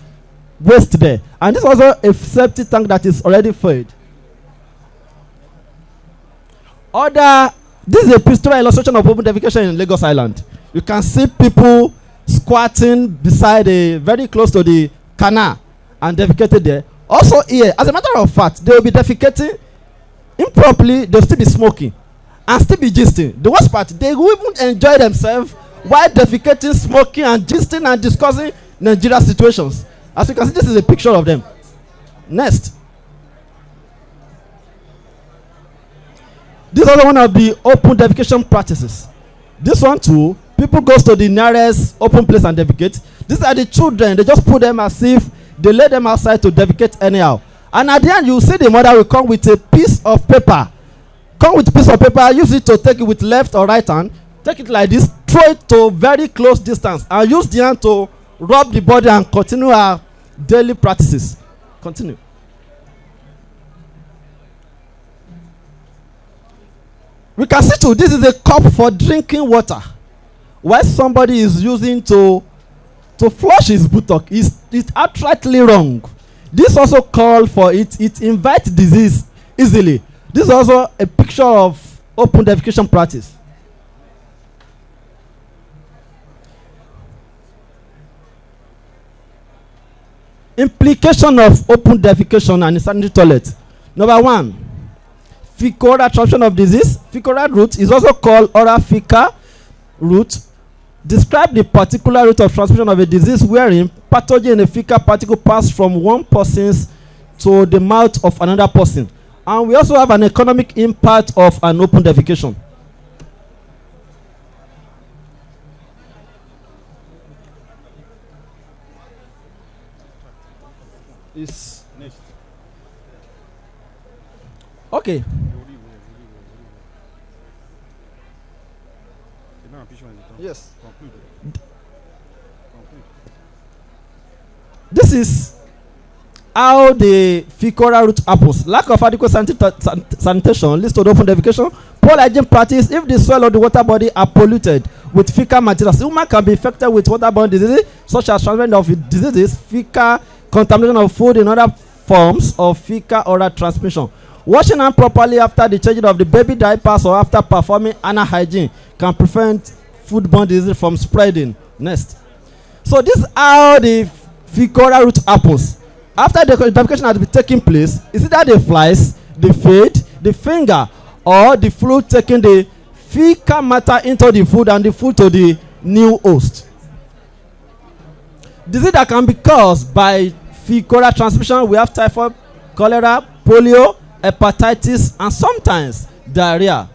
waste there. And this is also a septic tank that is already filled. This is a pictorial illustration of open defecation in Lagos Island. You can see people squatting beside very close to the canal and defecated there. Also here, as a matter of fact, they will be defecating improperly. They'll still be smoking and still be gisting. The worst part, they will even enjoy themselves while defecating, smoking, and gisting and discussing Nigeria situations. As you can see, this is a picture of them. Next. This is also one of the open defecation practices. This one too, people goes to the nearest open place and defecate. These are the children. They just put them as if they lay them outside to defecate anyhow. And at the end, you see the mother will come with a piece of paper. Come with a piece of paper, use it to take it with left or right hand. Take it like this, throw it to very close distance, and use the hand to rub the body and continue our daily practices. Continue. We can see too, this is a cup for drinking water. While somebody is using to flush his buttock, it's outrightly wrong. This also call for it. It invites disease easily. This is also a picture of open defecation practice. Implication of open defecation and sanitary toilet. Number one, fecal-oral transmission of disease. Fecal-oral route is also called oral fecal route. Describe the particular route of transmission of a disease wherein pathogen in a fecal particle pass from one person to the mouth of another person. And we also have an economic impact of an open defecation. Is next. Okay. Yes. This is how the fecal-oral route happens. Lack of adequate sanitation leads to open defecation. Poor hygiene practice. If the soil or the water body are polluted with fecal materials, the woman can be infected with waterborne diseases such as transmission of diseases, fecal contamination of food in other forms of fecal-oral transmission. Washing hand properly after the changing of the baby diapers or after performing anal hygiene can prevent foodborne disease from spreading. Next. So this is how the fecal-oral route happens. After the defecation has been taking place, is either the flies, the feed, the finger, or the fluid taking the fecal matter into the food and the food to the new host. Disease that can be caused by fecal-oral transmission, we have typhoid, cholera, polio, hepatitis, and sometimes diarrhea.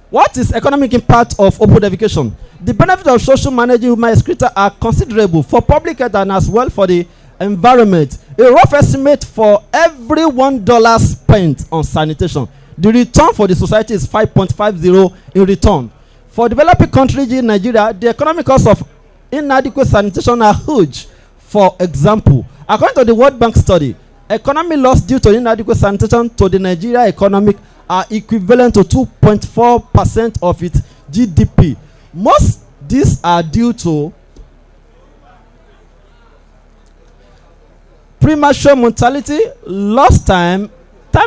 What is economic impact of open defecation? The benefits of social managing human excreta are considerable for public health and as well for the environment. A rough estimate for every $1 spent on sanitation, the return for the society is 5.50 in return. For developing countries in Nigeria, the economic cost of inadequate sanitation are huge. For example, according to the World Bank study, economic loss due to inadequate sanitation to the Nigeria economic are equivalent to 2.4% of its GDP. Most these are due to premature mortality, lost time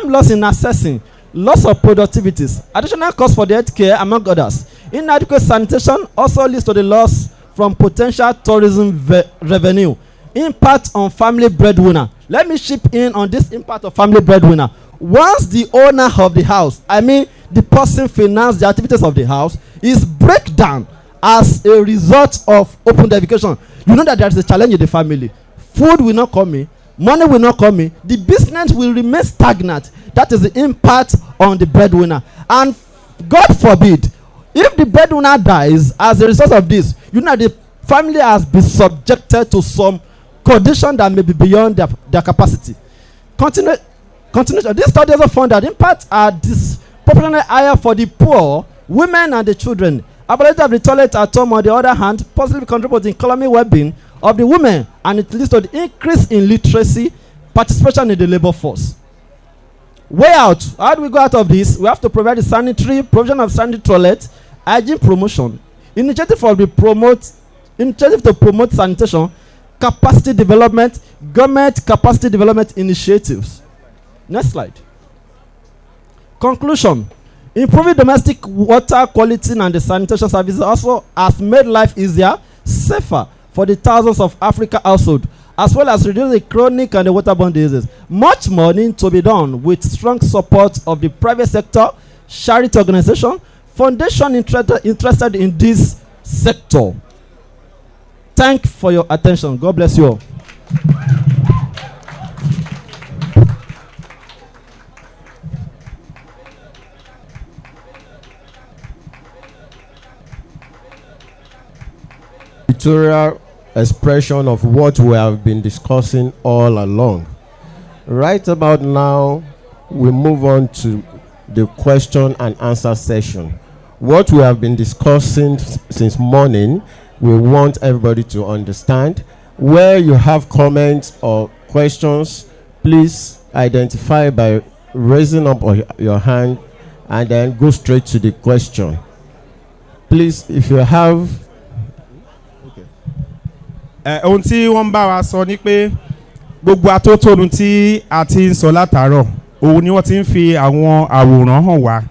loss in assessing, loss of productivities, additional costs for the health care, among others. Inadequate sanitation also leads to the loss from potential tourism revenue. Impact on family breadwinner. Let me chip in on this impact of family breadwinner. Once the owner of the house, I mean the person finance the activities of the house, is breakdown as a result of open defecation, you know that there is a challenge in the family. Food will not come in, money will not come in, the business will remain stagnant. That is the impact on the breadwinner. And God forbid, if the breadwinner dies as a result of this, you know the family has been subjected to some condition that may be beyond their capacity. Continuation. This study also found that impacts are disproportionately higher for the poor, women, and the children. Ability of the toilet at home, on the other hand, positively contributes to the economic well-being of the women, and it leads to the increase in literacy, participation in the labor force. Way out. How do we go out of this? We have to provide the sanitary provision of sanitary toilets, hygiene promotion, initiative to promote sanitation, capacity development, government capacity development initiatives. Next slide. Conclusion. Improving domestic water quality and the sanitation services also has made life easier, safer for the thousands of African households, as well as reducing the chronic and the waterborne diseases. Much more needs to be done with strong support of the private sector, charity organization, foundation interested in this sector. Thank you for your attention. God bless you all. Pictorial expression of what we have been discussing all along. Right about now, we move on to the question and answer session. What we have been discussing since morning, we want everybody to understand. Where you have comments or questions, please identify by raising up your hand and then go straight to the question. Please, if you have ohun tí wọ́n ń bá wa sọ ni pé gbogbo atótónu tí a ti ń sọ látàárọ̀ òun ni wọ́n ti ń fi àwọn àwòrán hàn wá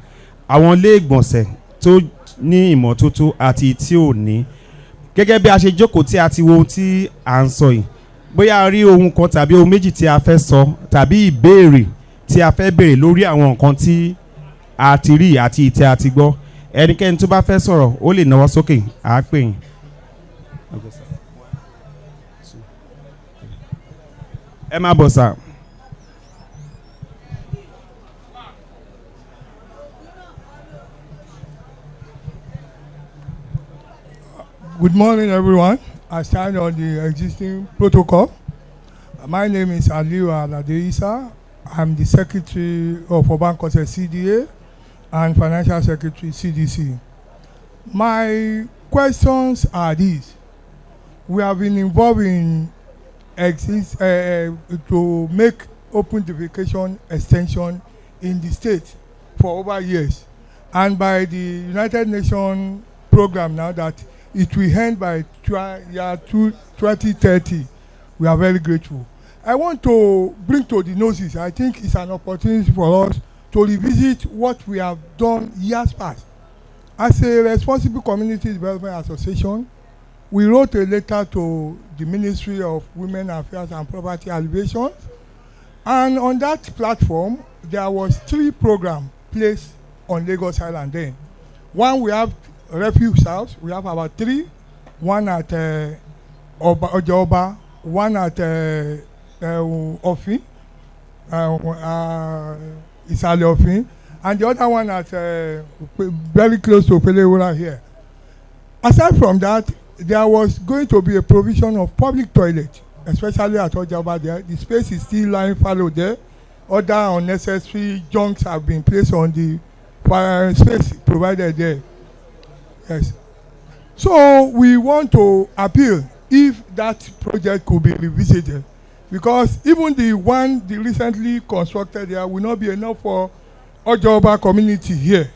àwọn ilé ìgbọ̀nsẹ̀ tó ní ìmọ́tótó àti tí ò ní gẹ́gẹ́ bí a ṣe jókòó tí a ti wo ohun tí à ń sọ yìí bóyá a rí ohun kan tàbí ohun méjì tí a fẹ́ sọ tàbí ìbéèrè tí a fẹ́ béèrè lórí àwọn nǹkan tí a ti rí àti ìtẹ́ a ti gbọ́ ẹnikẹ́ni tó bá fẹ́ sọ̀rọ̀ ó lè náwó sókè àá pè yín. ẹ má bọ̀ sá. Good morning, everyone. I stand on the existing protocol. My name is Aliu Aladeisa. I'm the Secretary of Urban Council CDA and Financial Secretary CDC. My questions are these. We have been involved in to make open defecation extension in the state for over years, and by the United Nations program now that it will end by year 2030. We are very grateful. I want to bring to the notice, I think it's an opportunity for us to revisit what we have done years past. As a responsible community development association, we wrote a letter to the Ministry of Women Affairs and Poverty Alleviation, and on that platform there was 3 programs placed on Lagos Island then. One, we have refuge house, we have about 3, one at Ojoba, one at Ofin, Isale Ofin, and the other one at very close to Pelewura here. Aside from that, there was going to be a provision of public toilet, especially at Ojoba there. The space is still lying fallow there. Other unnecessary junks have been placed on the space provided there. Yes. So we want to appeal if that project could be revisited, because even the recently constructed there will not be enough for Ojoba community here.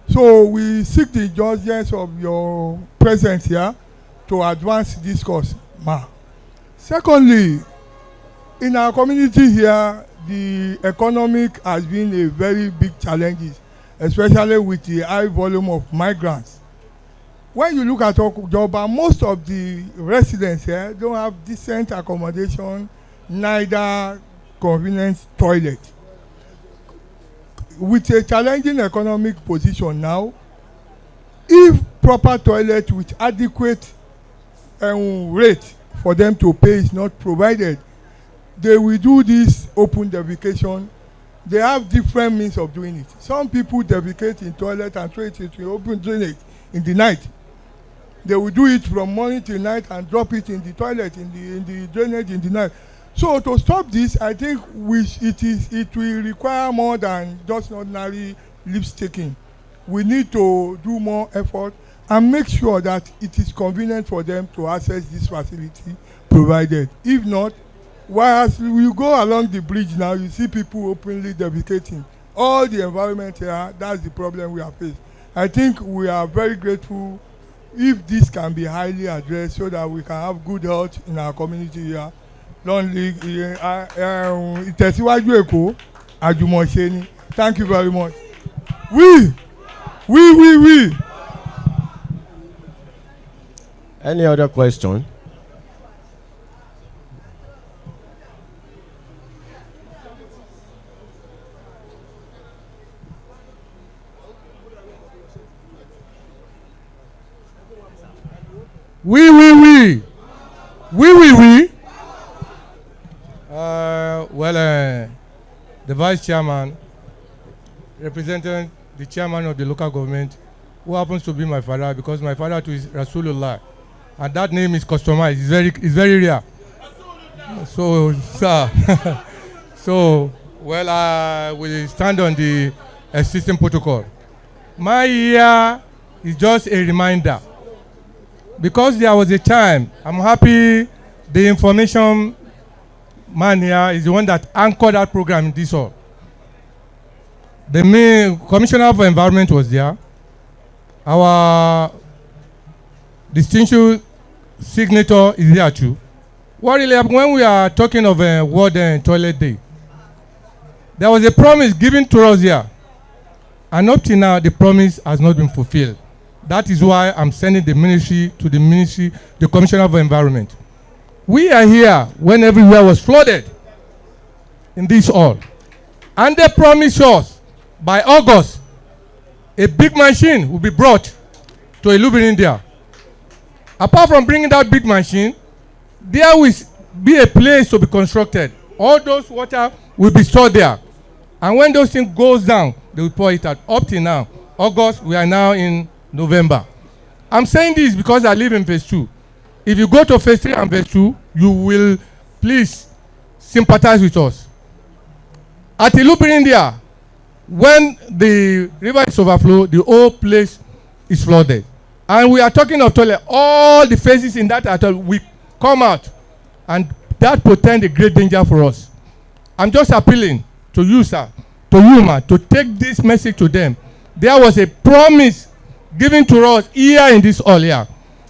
So we seek the indulgence of your presence here to advance this cause, ma. Secondly, in our community here, the economic has been a very big challenge, especially with the high volume of migrants. when you look at Ojoba, most of the residents here don't have decent accommodation, neither convenient toilet. With a challenging economic position now, if proper toilet with adequate rate for them to pay is not provided, they will do this open defecation. They have different means of doing it. Some people defecate in toilet and throw it into open drainage in the night. They will do it from morning till night and drop it in the toilet, in the drainage in the night. So to stop this, I think it will require more than just ordinary lips taking. We need to do more effort and make sure that it is convenient for them to access this facility provided. If not, whilst we go along the bridge now, you see people openly defecating. All the environment here, that's the problem we are facing. I think we are very grateful if this can be highly addressed so that we can have good health in our community here. Ìtẹ̀síwájú Èkó àjùmọ̀ṣe ni. Thank you very much. We. Any other question? We. The vice chairman, representing the chairman of the local government, who happens to be my father, because my father too is Rasulullah, and that name is customized. It's very rare. So, sir, I will stand on the existing protocol. My year is just a reminder, because there was a time. I'm happy the information man here is the one that anchored that program in this hall. The main commissioner for environment was there. Our distinguished signator is there too. What really happened when we are talking of a World Toilet Day? There was a promise given to us here, and up till now the promise has not been fulfilled. That is why I'm sending the ministry, the commissioner for environment. We are here when everywhere was flooded in this hall, and they promised us by August a big machine will be brought to Ilubin, India. Apart from bringing that big machine, there will be a place to be constructed. All those water will be stored there, and when those things goes down, they will pour it out. Up till now, August, we are now in November. I'm saying this because I live in phase 2. If you go to phase 3 and phase 2, you will please sympathize with us. At Ilubin, India, when the river is overflow, the whole place is flooded. And we are talking of toilet. All the phases in that atoll will come out, and that portends a great danger for us. I'm just appealing to you, sir, to you, man, to take this message to them. There was a promise given to us here in this hall here,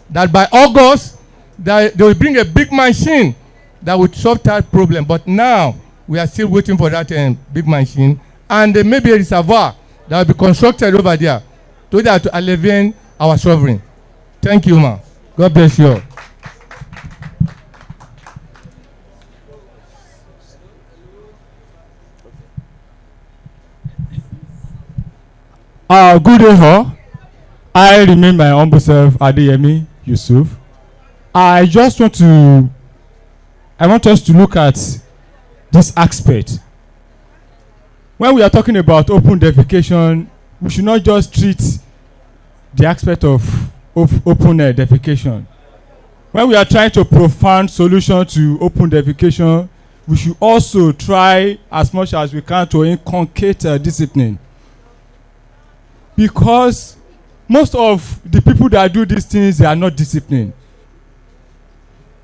that by August, they will bring a big machine that would solve that problem. But now, we are still waiting for that big machine. And there may be a reservoir that will be constructed over there to alleviate our suffering. Thank you, ma. God bless you all. Good day, all. I remain my humble self, Adeyemi Yusuf. I want us to look at this aspect. When we are talking about open defecation, we should not just treat the aspect of open defecation. When we are trying to profound solution to open defecation, we should also try as much as we can to inculcate discipline. Because most of the people that do these things, they are not disciplined.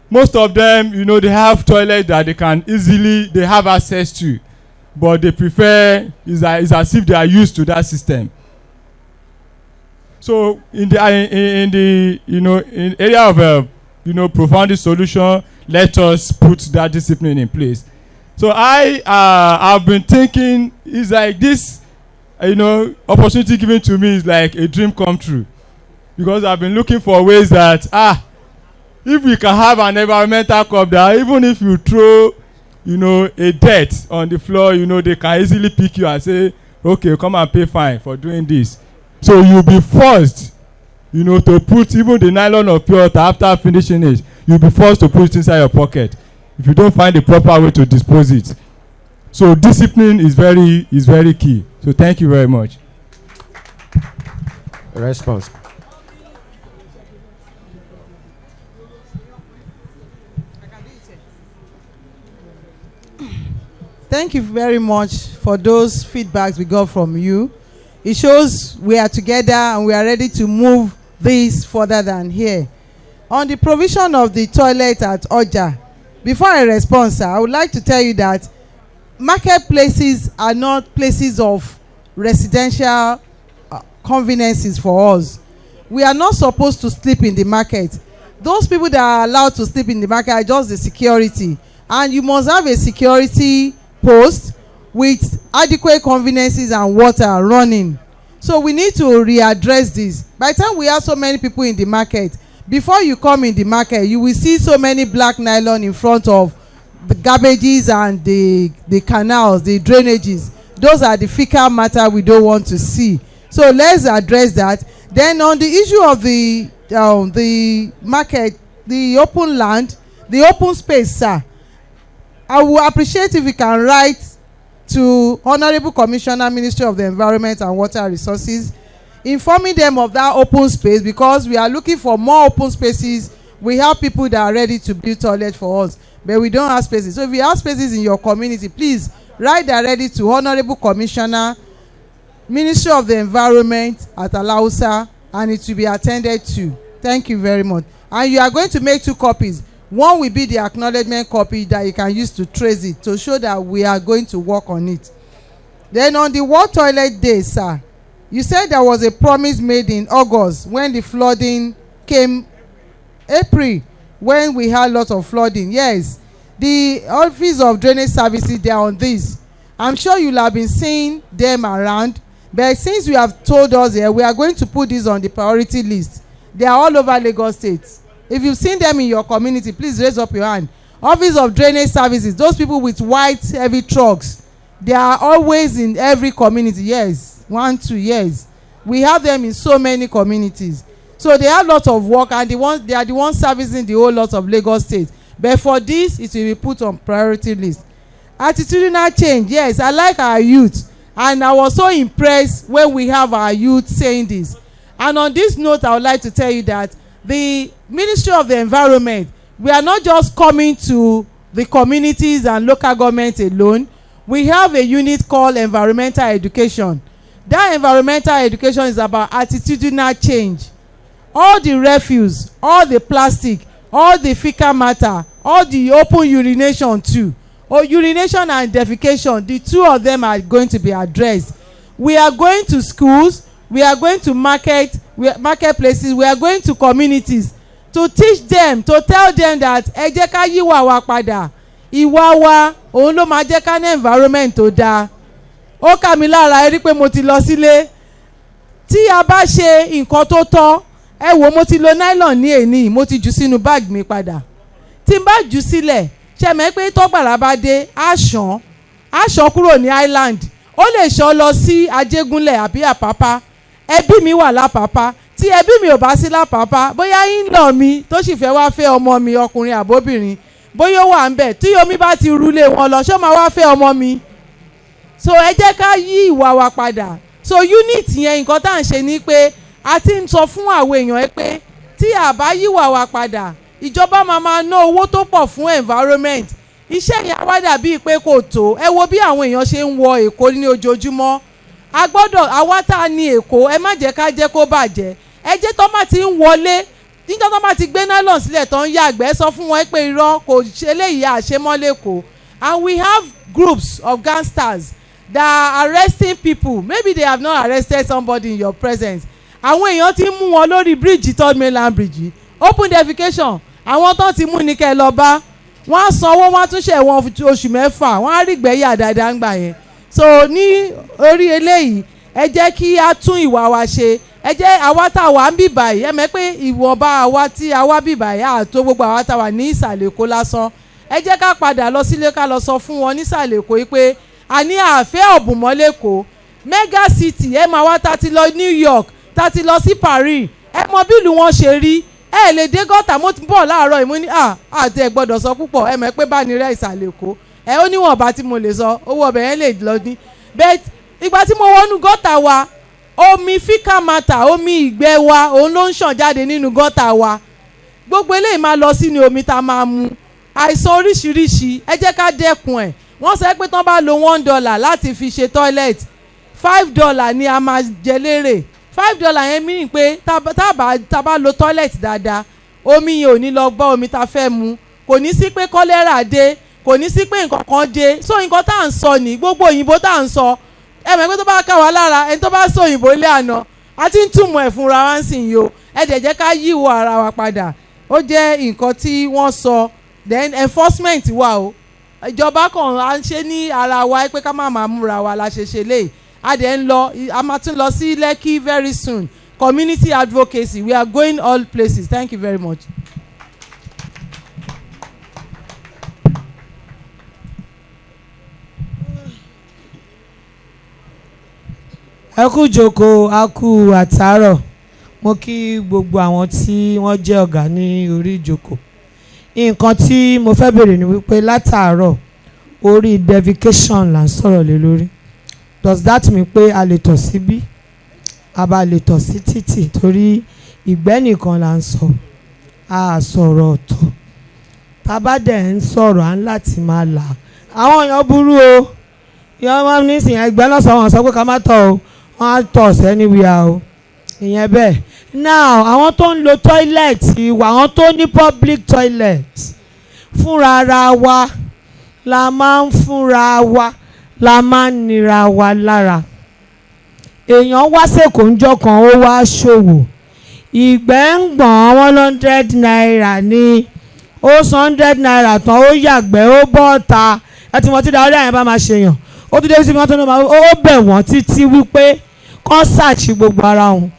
Most of them, they have toilets that they have access to, but they prefer, it's as if they are used to that system. So in the area of profound solution, let us put that discipline in place. So I've been thinking, it's like this, opportunity given to me is like a dream come true. because I've been looking for ways that if we can have an environmental club that even if you throw a dirt on the floor, they can easily pick you and say, okay, come and pay fine for doing this. So you'll be forced to put even the nylon of pure water after finishing it. You'll be forced to put it inside your pocket if you don't find the proper way to dispose it. So discipline is very key. So thank you very much. Response. Thank you very much for those feedbacks we got from you. It shows we are together and we are ready to move this further than here. On the provision of the toilet at Oja, before I respond, sir, I would like to tell you that marketplaces are not places of residential conveniences for us. We are not supposed to sleep in the market. Those people that are allowed to sleep in the market are just the security, and you must have a security post with adequate conveniences and water running. So we need to readdress this. By the time we have so many people in the market, before you come in the market, you will see so many black nylon in front of the garbages and the canals, the drainages. Those are the fecal matter we don't want to see. So let's address that. Then on the issue of the market, the open land, the open space, sir, I would appreciate if you can write to Honorable Commissioner, Ministry of the Environment and Water Resources, informing them of that open space, because we are looking for more open spaces. We have people that are ready to build toilets for us, but we don't have spaces. So if you have spaces in your community, please write directly to Honorable Commissioner, Ministry of the Environment at Alausa, and it will be attended to. Thank you very much. And you are going to make 2 copies. One will be the acknowledgement copy that you can use to trace it, to show that we are going to work on it. Then on the World Toilet Day, sir, you said there was a promise made in August when the flooding came, April, when we had lots of flooding. Yes, the Office of Drainage Services, they are on this. I'm sure you'll have been seeing them around, but since you have told us here, we are going to put this on the priority list. They are all over Lagos State. If you've seen them in your community, please raise up your hand. Office of Drainage Services, those people with white heavy trucks, they are always in every community. Yes, 1, 2, yes. We have them in so many communities. So they have lots of work, and they are the ones servicing the whole lot of Lagos State. But for this, it will be put on priority list. Attitudinal change, yes, I like our youth, and I was so impressed when we have our youth saying this. And on this note, I would like to tell you that the Ministry of the Environment, we are not just coming to the communities and local government alone. We have a unit called environmental education. That environmental education is about attitudinal change. All the refuse, all the plastic, all the fecal matter, all the open urination too. Or urination and defecation, the 2 of them are going to be addressed. We are going to schools, we are going to marketplaces, we are going to communities to teach them, to tell them that ẹ jẹ́ ká yíwà wa padà. Ìwà wa òun ló máa jẹ́ ká ní environment tó dáa. Ó kà mí lára, ẹ rí pé mo ti lọ sílé. Tí a bá ṣe nǹkan tó tọ́, ẹ wò mo ti lo nylon ní èní, mo ti jù sínú bag mi padà. Tí n bá jù sílẹ̀, ṣe mọ̀ pé tọ́gbàrá bá dé, á ṣàn kúrò ní island. Ó lè ṣàn lọ sí Ajégúnlẹ̀ àbí Àpápá. Ẹbí mi wà lápápá. Tí ẹbí mi ò bá sí lápápá, bóyá in-law mi tó sì fẹ́ wá fẹ́ ọmọ mi ọkùnrin àbóbìnrin, bóyá ó wà ń bẹ̀, tí omi bá ti rúlé wọn lọ, ṣé máa wá fẹ́ ọmọ mi? So ẹ jẹ́ ká yí ìwà wa padà. So unit yẹn nǹkan tá à ń ṣe ni pé a ti ń sọ fún àwọn èèyàn pé tí a bá yíwà wa padà, ìjọba máa ná owó tó pọ̀ fún environment. Iṣẹ́ yẹn wá dàbí pé kò tó. Ẹ wo bí àwọn èèyàn ṣe ń wọ Èkó ní ojoojúmọ́. A gbọ́dọ̀, àwa tá a ní Èkó, ẹ má jẹ́ ká jẹ́ kó bàjẹ́. Ẹ jẹ́ tó má ti ń wọlé, níjọ́ tó má ti gbé nylon sílẹ̀ tó ń yàgbẹ́, sọ fún wọn pé irọ́ kò ṣe léyìí àṣemọ́ l'Èkó. And we have groups of gangsters that are arresting people. Maybe they have not arrested somebody in your presence. Àwọn èèyàn ti mú wọn lórí bridge, Third Mainland Bridge. Open defecation. Àwọn tó ti mú ní kẹ́ lọ bá. Wọ́n á sanwó, wọ́n á tún ṣe wọn oṣù 6. Wọ́n á rí gbẹ̀yà dáadáa ń gbà yẹn. So ní orí eléyìí, ẹ jẹ́ kí a tún ìwà wa ṣe. ẹ jẹ́ àwa tá a wà ń bì báyìí ẹ mọ̀ pé ìwọ̀nba àwa tí a wá bì báyìí àtó gbogbo àwa tá a wà ní ìsàlẹ̀ Èkó lásán ẹ jẹ́ ká padà lọ sílé ká lọ sọ fún wọn nísàlẹ̀ Èkó yìí pé a ní àfẹ́ ọ̀bùnmọ́lẹ́kọ̀ọ́ mega city ẹ máa wá tá a ti lọ New York tá a ti lọ sí Paris ẹ mọ bí ìlú wọn ṣe rí ẹ lè dé gọ́tà mo ti bọ̀ láàárọ̀ ìmú ní àti ẹ gbọ́dọ̀ sọ púpọ̀ ẹ mọ̀ pé bá ní rẹ̀ ìsàlẹ̀ Èkó ẹ ó níwọ̀nba tí mo lè sọ owó ọbẹ̀ yẹn lè lọ ní bẹ́ẹ̀ ìgbà tí mo wọnú gọ́tà wa omi fíkà mata omi ìgbẹ́ wa òun ló ń ṣàn jáde nínú gọ́tà wa gbogbo eléyìí máa lọ sí ni omi tá a máa mu àìsàn oríṣiríṣi ẹ jẹ́ ká dẹ́kun ẹ̀ wọ́n sọ pé tán bá lo $1 láti fi ṣe toilet $5 ni a máa jẹ lérè $5 yẹn mìíràn pé tá bá lo toilet dáadáa omi yẹn ò ní lọ bọ́ omi tá a fẹ́ mu kò ní sí pé kọ́lẹ́rà dé kò ní sí pé nǹkan kan dé so nǹkan tá à ń sọ ní gbogbo òyìnbó tá à ń sọ ẹ mọ̀ pé tó bá ká wa lára ẹni tó bá sọ òyìnbó ilé àná a ti ń túmọ̀ ẹ̀ fúnra wa ń sìn yìí o ẹ dẹ̀ jẹ́ ká yíwò ara wa padà ó jẹ́ nǹkan tí wọ́n sọ then enforcement wà o ìjọba kan à ń ṣe ní ara wa pé ká má máa múra wa la ṣe ṣe léyìí a dẹ̀ ń lọ a máa tún lọ sí Lekki very soon community advocacy we are going all places thank you very much. ẹ kú jókòó a kú àtàárọ̀ mo kí gbogbo àwọn tí wọ́n jẹ́ ọ̀gá ní orí ìjókòó nǹkan tí mo fẹ́ bèrè ni wípé látàárọ̀ orí defecation là ń sọ̀rọ̀ lé lórí does that mean pé a lè tọ̀ síbí a bá lè tọ̀ sí títì torí ìgbẹ́ nìkan là ń sọ a sọ̀rọ̀ ọ̀tọ̀ tá a bá dẹ̀ ń sọ̀rọ̀ à ń láti máa là àwọn èèyàn burú o ìyá wọn nísìnyí ẹgbẹ́ náà sọ wọn sọ pé ká má tọ̀ o wọ́n á tọ̀ sẹ́niwìá o ìyẹn bẹ́ẹ̀ now àwọn tó ń lo toilet ìwà àwọn tó ní public toilet fúnra ara wa la máa ń fúnra wa la máa ń nira wa lára èèyàn wá sẹ́kọ̀ọ́ ńjọ́ kan ó wá ṣòwò ìgbẹ́ ń gbọ̀n ₦100 ní ó san ₦100 tán ó yàgbẹ́ ó bọ́ ta ẹ ti mọ̀ tí dáadáa yẹn bá máa ṣèyàn ó tún dé sí mọ́tò náà ó bẹ̀ wọ́n títí wípé kán ṣàṣì gbogbo ara òun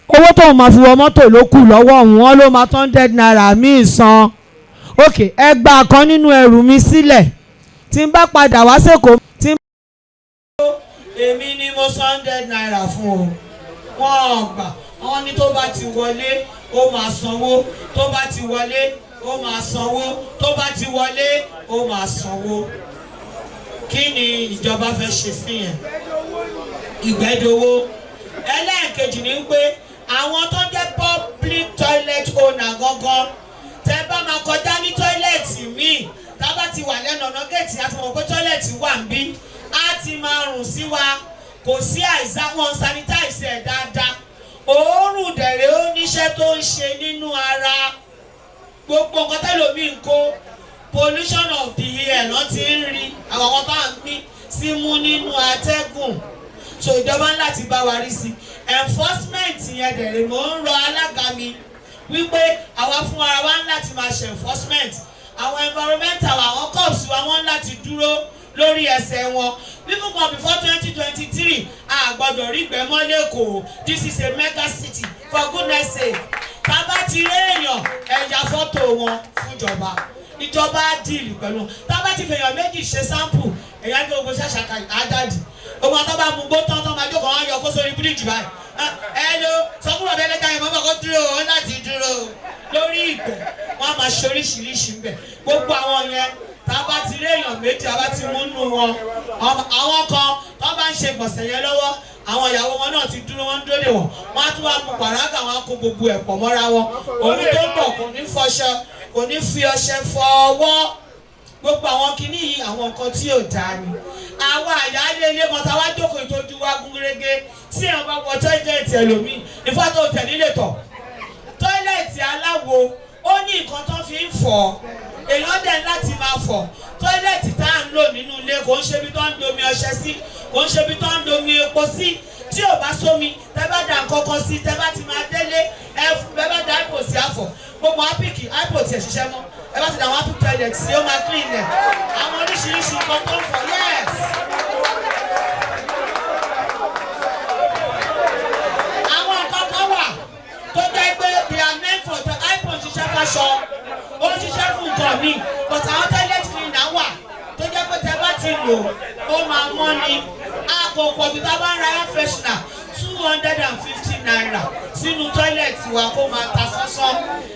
owó tóun máa fi wọ mọ́tò ló kù lọ́wọ́ òun wọn ló máa £100 míì san ok ẹ gba kan nínú ẹrù mi sílẹ̀ tí n bá padà wá sẹ́kọ̀ọ́ tí n bá. èmi ni mo san £100 fún o wọ́n gbà wọ́n ní tó bá ti wọlé ó máa sanwó tó bá ti wọlé ó máa sanwó tó bá ti wọlé ó máa sanwó kí ni ìjọba fẹ́ ṣe sí yẹn ìgbẹ́dowó ẹlẹ́ẹ̀kejì ni pé àwọn tó jẹ́ public toilet owner gangan tẹ́ bá máa kọjá ní tọ́ílẹ̀tì míì tá bá ti wà lẹ́nu ọ̀nà gẹ̀ẹ́tì àti mọ̀ pé tọ́ílẹ̀tì wà ń bí á ti máa rùn sí wa kò sí àìsàn wọn sanitize ẹ̀ dáadáa òórùn dẹ̀rẹ̀ ó níṣẹ́ tó ń ṣe nínú ara gbogbo nǹkan tẹ́lòmíì ń kó pollution of the air náà ti ń rí àwọn bá ń mí sí mú nínú atẹ́gùn so ìjọba ńlá ti bá wa rí sí enforcement yẹn dẹ̀rẹ̀ mò ń rọ alága mi wípé àwa fún ara wa ńlá ti máa ṣe enforcement àwọn environmental àwọn cops wa wọ́n láti dúró lórí ẹsẹ̀ wọn even kan before 2023 a gbọ́dọ̀ rí gbẹ̀mọ́ lẹ́kọ̀ọ́ this is a mega city for goodness sake tá bá ti rí èèyàn ẹ̀yà fọ́tò wọn fúnjọba ìjọba díìlì pẹ̀lú tá bá ti fèèyàn méjì ṣe sample ẹ̀yà ní ogun ṣàṣàkà àdáàdì ogun àtọ́ bá mú gbó tán tán máa jókòó wọn yọ kó sórí bíríìjì báyìí ẹ ló sọkúrò bẹ́ẹ̀ lẹ́jà yẹn mọ́mọ́ kó dúró ó láti dúró lórí ìgbẹ́ wọn á máa ṣe oríṣiríṣi ń bẹ̀ gbogbo àwọn yẹn tá a bá ti rí èèyàn méjì a bá ti mú nù wọn àwọn kan tó bá ń ṣe gbọ̀nsẹ̀ yẹn lọ́wọ́ àwọn ìyàwó wọn náà ti dúró wọn dúró dè wọn wọn á tún wá mú pàrágà wọn á kó gbogbo ẹ̀ pọ̀ mọ́ra wọn omi tó ń bọ̀ kò ní fọṣọ kò ní fi ọṣẹ fọ ọwọ́ gbogbo àwọn kinní yìí àwọn nǹkan tí ò dáa ni àwa àyáálé ilé kan tá a wá jókòó ìtọ́jú wa gúnrégé tí èèyàn bá wọ tọ́ílẹ̀tì ẹlòmíì ìfọ́tò tẹ̀lé lè tọ̀ tọ́ílẹ̀tì aláwo ó ní nǹkan tó fi ń fọ̀ èèyàn dẹ̀ láti máa fọ̀ tọ́ílẹ̀tì tá à ń lò nínú ilé kò ń ṣe bí tó ń domi ọṣẹ sí kò ń ṣe bí tó ń domi epo sí tí ò bá sómi tẹ́ bá dà nǹkankan sí tẹ́ bá ti máa délé ẹ fún bẹ́ẹ̀ bá dà ipò sí àfọ̀ gbogbo apiki ipò tiẹ̀ ṣiṣẹ́ mọ́ ẹ bá ti dà wọ́n apiki toilet sí ó máa clean ẹ̀ àwọn oríṣiríṣi nǹkan tó ń fọ̀ yes. lò ó máa mọ́ ni àkọ́kọ́ bí tá a bá ń ra air freshener 250 naira sínú tọ́ílẹ̀tì wa kó máa ta sánsán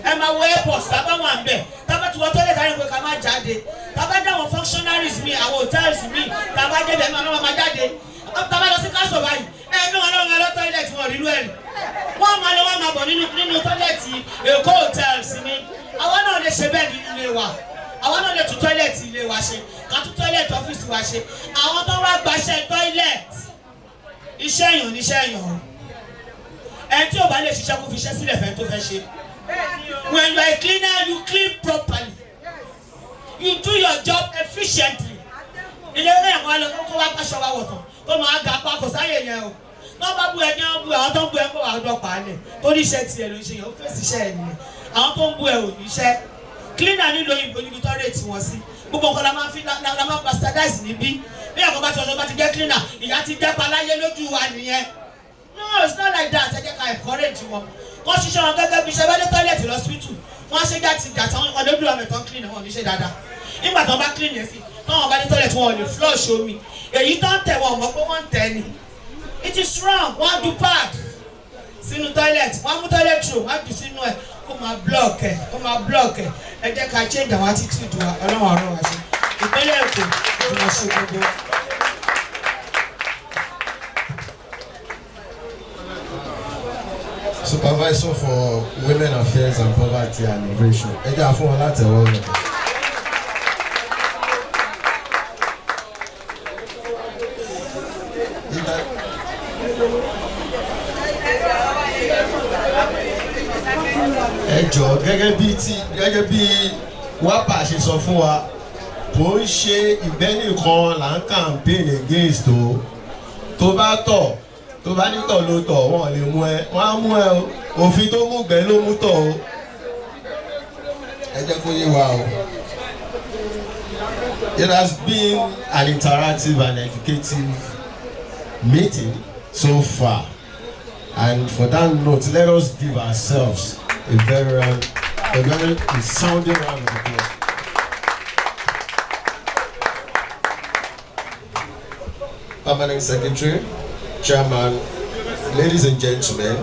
ẹ máa wọ airport tá a bá wà ń bẹ̀ tá a bá ti wọ tọ́ílẹ̀tì àárín pé ká má jáde tá a bá dá àwọn functionaries mi àwọn hotels mi tá a bá débẹ̀ máa máa jáde tá a bá lọ sí káṣọ báyìí ẹnu ọlọ́run ẹlọ́ tọ́ílẹ̀tì wọn ríru ẹ̀rì wọ́n máa lọ wọ́n máa bọ̀ nínú tọ́ílẹ̀tì Èkó hotels mi àwọn náà lè ṣe bẹ́ẹ̀ nínú ilé wa àwọn náà lè tún tọ́ílẹ̀tì ilé wa ṣe ká tún tọ́ílẹ̀tì ọ́fíìsì wa ṣe àwọn tó wá gbaṣẹ́ tọ́ílẹ̀tì iṣẹ́ èèyàn níṣẹ́ èèyàn ẹni tí ò bá lè ṣiṣẹ́ kó fi iṣẹ́ sílẹ̀ fẹ́ tó fẹ́ ṣe when you are a cleaner you clean properly you do your job efficiently ilé ẹ̀kọ́ wa lọ kó wá pàṣọ wa wọ̀ tán kó máa ga apá kò sáyè yẹn o tó bá bu ẹni wọn bu àwọn tó ń bu ẹ kó wà lọ pa á lẹ̀ torí iṣẹ́ tiẹ̀ ló ń ṣe yẹn ó fèsì iṣẹ́ ẹ̀ nìyẹn àwọn tó ń bu ẹ ò ní iṣẹ́ cleaner nílò òyìnbó níbi tó rèé tí wọ́n sí gbogbo nǹkan la máa fi la máa bastardize níbí bí ẹ̀kọ́ bá ti ọ̀dọ́ bá ti jẹ́ cleaner ìyá ti jẹ́ paláyé lójú wa nìyẹn no it's not like that ẹ jẹ́ ká encourage wọn wọ́n ṣiṣẹ́ wọn gẹ́gẹ́ bí iṣẹ́ bẹ́ẹ̀ ní tọ́ílẹ̀tì lọ́sítù wọ́n ṣe jáde gàtà wọn lójú ọmọ ìtàn clean wọn ò ní ṣe dáadáa nígbà tó bá clean yẹn sí táwọn bá ní tọ́ílẹ̀tì wọn ò lè flush omi èyí tó ń tẹ̀ wọn mọ̀ pé wọ́n ń tẹ̀ ni it is wrong wọ́n do pad sínú tọ́ílẹ̀tì wọ́n mú toilet roll wọ́n jù sínú ẹ̀ kó máa block ẹ̀ ẹ jẹ́ ká change àwọn attitude wa ọlọ́run ọ̀rọ̀ wa ṣe ìpínlẹ̀ Èkó ló máa ṣe gbogbo. Supervisor for Women Affairs and Poverty and Migration. Ẹ jẹ́ àfún wọn láti ẹ̀wọ́ rẹ̀. Ẹ jọ̀ọ́ gẹ́gẹ́ bí WAPA ṣe sọ fún wa kò ń ṣe ìgbẹ́ nìkan là ń campaign against o tó bá tọ̀ tó bá ní tọ̀ ló tọ̀ wọ́n lè mú ẹ wọ́n á mú ẹ o òfin tó mú gbẹ́ ló mú tọ̀ o ẹ jẹ́ kó yé wa o. It has been an interactive and educative meeting so far, and for that note let us give ourselves a very sounding round of applause. Permanent Secretary, Chairman, ladies and gentlemen,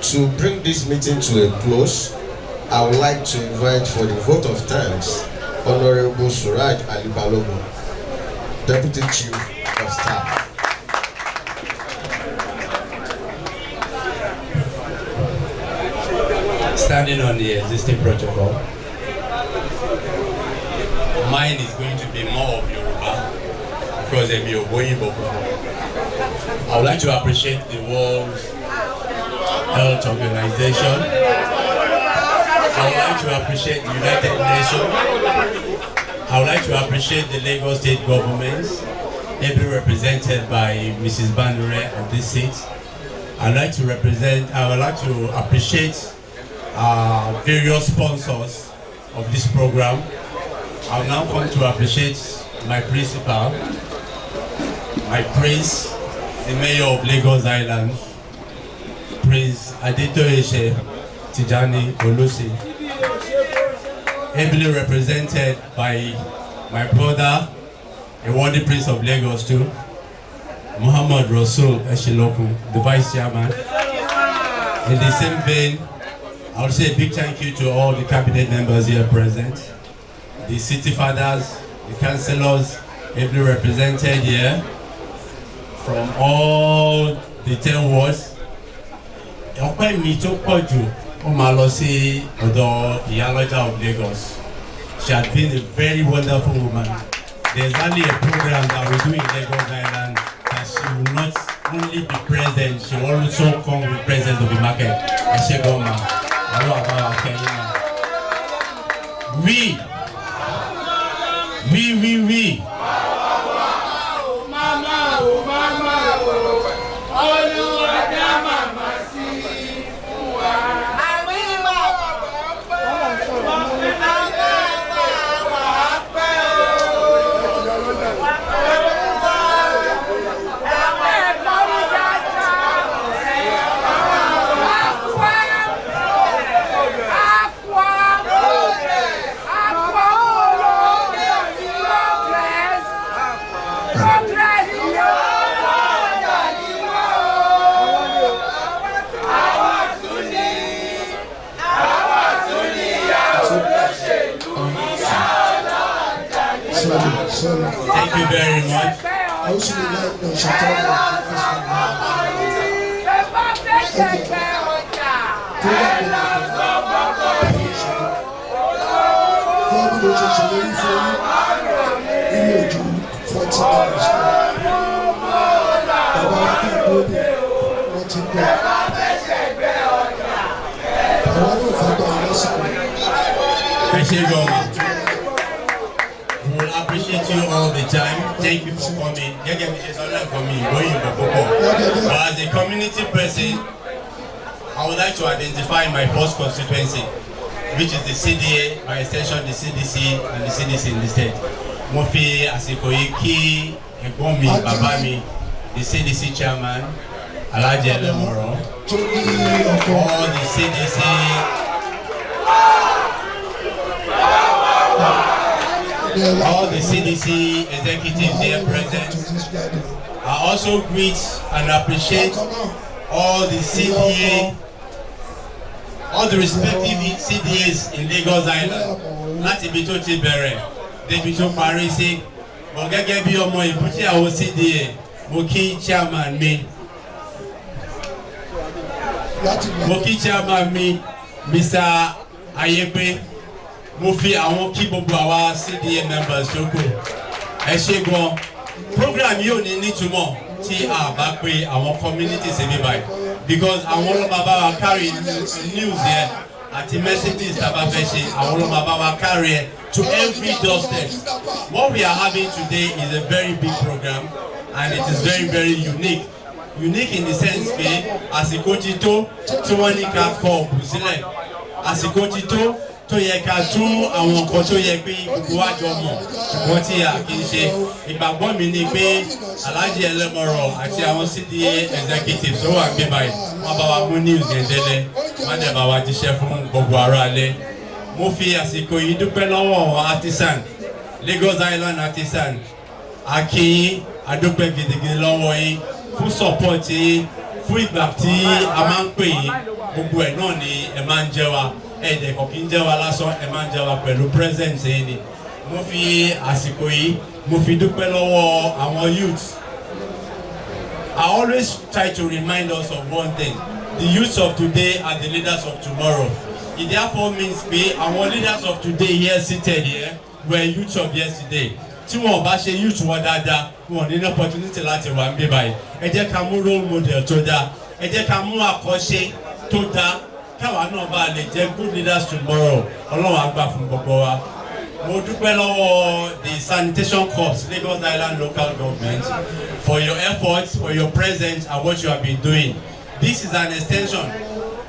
to bring this meeting to a close, I would like to invite for the vote of thanks Honorable Suraj Ali Balogun, Deputy Chief of Staff. Standing on the existing protocol, mine is going to be more of Yoruba because I'm Yoruba. I would like to appreciate the World Health Organization. I would like to appreciate the United Nations. I would like to appreciate the Lagos State government, ably represented by Mrs. Bandure at this seat. I would like to appreciate various sponsors of this program. I will now come to appreciate my principal, my prince, the mayor of Lagos Island, Prince Adetoyeshe Tijani Olusi, ably represented by my brother, a worthy prince of Lagos too, Muhammad Rasul Eshiloku, the vice chairman. In the same vein, I would say a big thank you to all the cabinet members here present, the city fathers, the councillors, ably represented here from all the 10 wards. Ọpẹ́ mi tó pọ̀ jù ó máa lọ sí ọ̀dọ̀ Ìyálọ́jà of Lagos. She had been a very wonderful woman. There's only a program that we do in Lagos Island that she will not only be present, she will also come with presence of the market. Ẹ ṣé gan ma. Oui. Thank you very much. Appreciate you all. We will appreciate you all the time. Thank you for coming. But as a community person, I would like to identify my first constituency, which is the CDA, by extension the CDC and the CDC in the state. Mofi Asikoiki, Egomi, Babami, the CDC chairman, Alaji Elemoro, all the CDC. All the CDC executives here present. I also greet and appreciate all the CDA, all the respective CDAs in Lagos Island. Láti ibi tó ti bẹ̀rẹ̀, débi tó parí sí. Mo gẹ́gẹ́ bí ọmọ ìbútí àwọn CDA, mo kí chairman mi. Mo kí chairman mi, Mr. Ayegbe. Mo fi àwọn kí gbogbo àwa CDA members tó kù. Ẹ ṣé gan. Program yìí ò ní nítumọ̀ tí a bá pe àwọn communities ẹbí báyìí. Because àwọn ọlọ́mọ bá wa carry news yẹn àti messages tá a bá fẹ́ ṣe, àwọn ọlọ́mọ bá wa carry ẹ to every doorstep. What we are having today is a very big program and it is very, very unique. Unique in the sense pé àsìkò ti tó tí wọ́n ní ká kọ ọ̀bù sílẹ̀. Àsìkò ti tó tó yẹ ká tún àwọn nǹkan tó yẹ pé gbogbo wa jọ mọ̀ ṣùgbọ́n tí a kì í ṣe. Ìgbàgbọ́ mi ni pé Alhaji Elemoro àti àwọn CDA executives tó wà gbé báyìí wọ́n bá wa mú news yẹn délẹ̀, wọ́n dẹ̀ bá wa jíṣẹ́ fún gbogbo ará ilé. Mo fi àsìkò yìí dúpẹ́ lọ́wọ́ artisan, Lagos Island artisan. A kí yín, a dúpẹ́ gidigidi lọ́wọ́ yín fún support yín, fún ìgbà tí a máa ń pè yín, gbogbo ẹ̀ náà ni ẹ máa ń jẹ́ wa. Ẹ̀dẹ̀ kò kí ń jẹ́ wa lásán, ẹ máa ń jẹ́ wa pẹ̀lú presence yín ni. Mo fi àsìkò yìí, mo fi dúpẹ́ lọ́wọ́ àwọn youth. I always try to remind us of one thing. The youths of today are the leaders of tomorrow. It therefore means pé àwọn leaders of today here seated here were youths of yesterday. Tí wọ́n bá ṣe youth wọn dáadáa, wọn ní opportunity láti wà ń bí báyìí. Ẹ jẹ́ ká mú role model tó dáa. Ẹ jẹ́ ká mú àkọ́ṣe tó dáa. Káwa náà bá lè jẹ́ good leaders tomorrow. Ọlọ́run á gbà fún gbogbo wa. Mo dúpẹ́ lọ́wọ́ the Sanitation Corps, Lagos Island local government, for your efforts, for your presence and what you have been doing. This is an extension.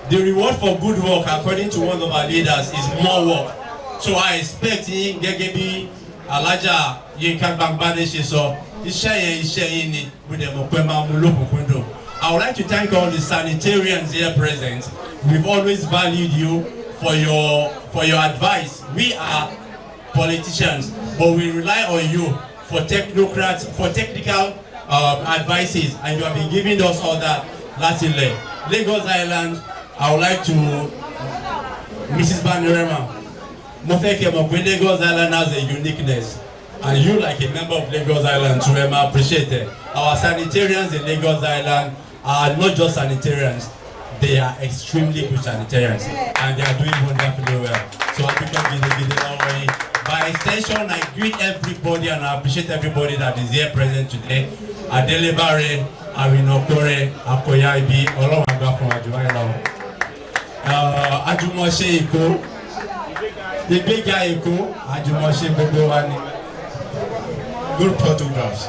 The reward for good work, according to one of our leaders, is more work. So I expect yín gẹ́gẹ́ bí Alhaja Yinka Gbangbade ṣe sọ, iṣẹ́ yín ni, mo dẹ̀ mọ̀ pé máa mú lókùnkúndùn. I would like to thank all the sanitarians here present. We've always valued you for your advice. We are politicians, but we rely on you for technical advices, and you have been giving us all that. Lagos Island, I would like to, Mrs. Bannerema, Lagos Island has a uniqueness, and you, like a member of Lagos Island, too, I appreciate it. Our sanitarians in Lagos Island are not just sanitarians, they are extremely good sanitarians, and they are doing wonderfully well. So I think by extension, I greet everybody and I appreciate everybody that is here present today. Adelebare, Awinokore, Akoyaibi, Olomagba from Ajuwaila. Ajumose Eko, the big guy Eko, Ajumose Bobowani. Good photographs.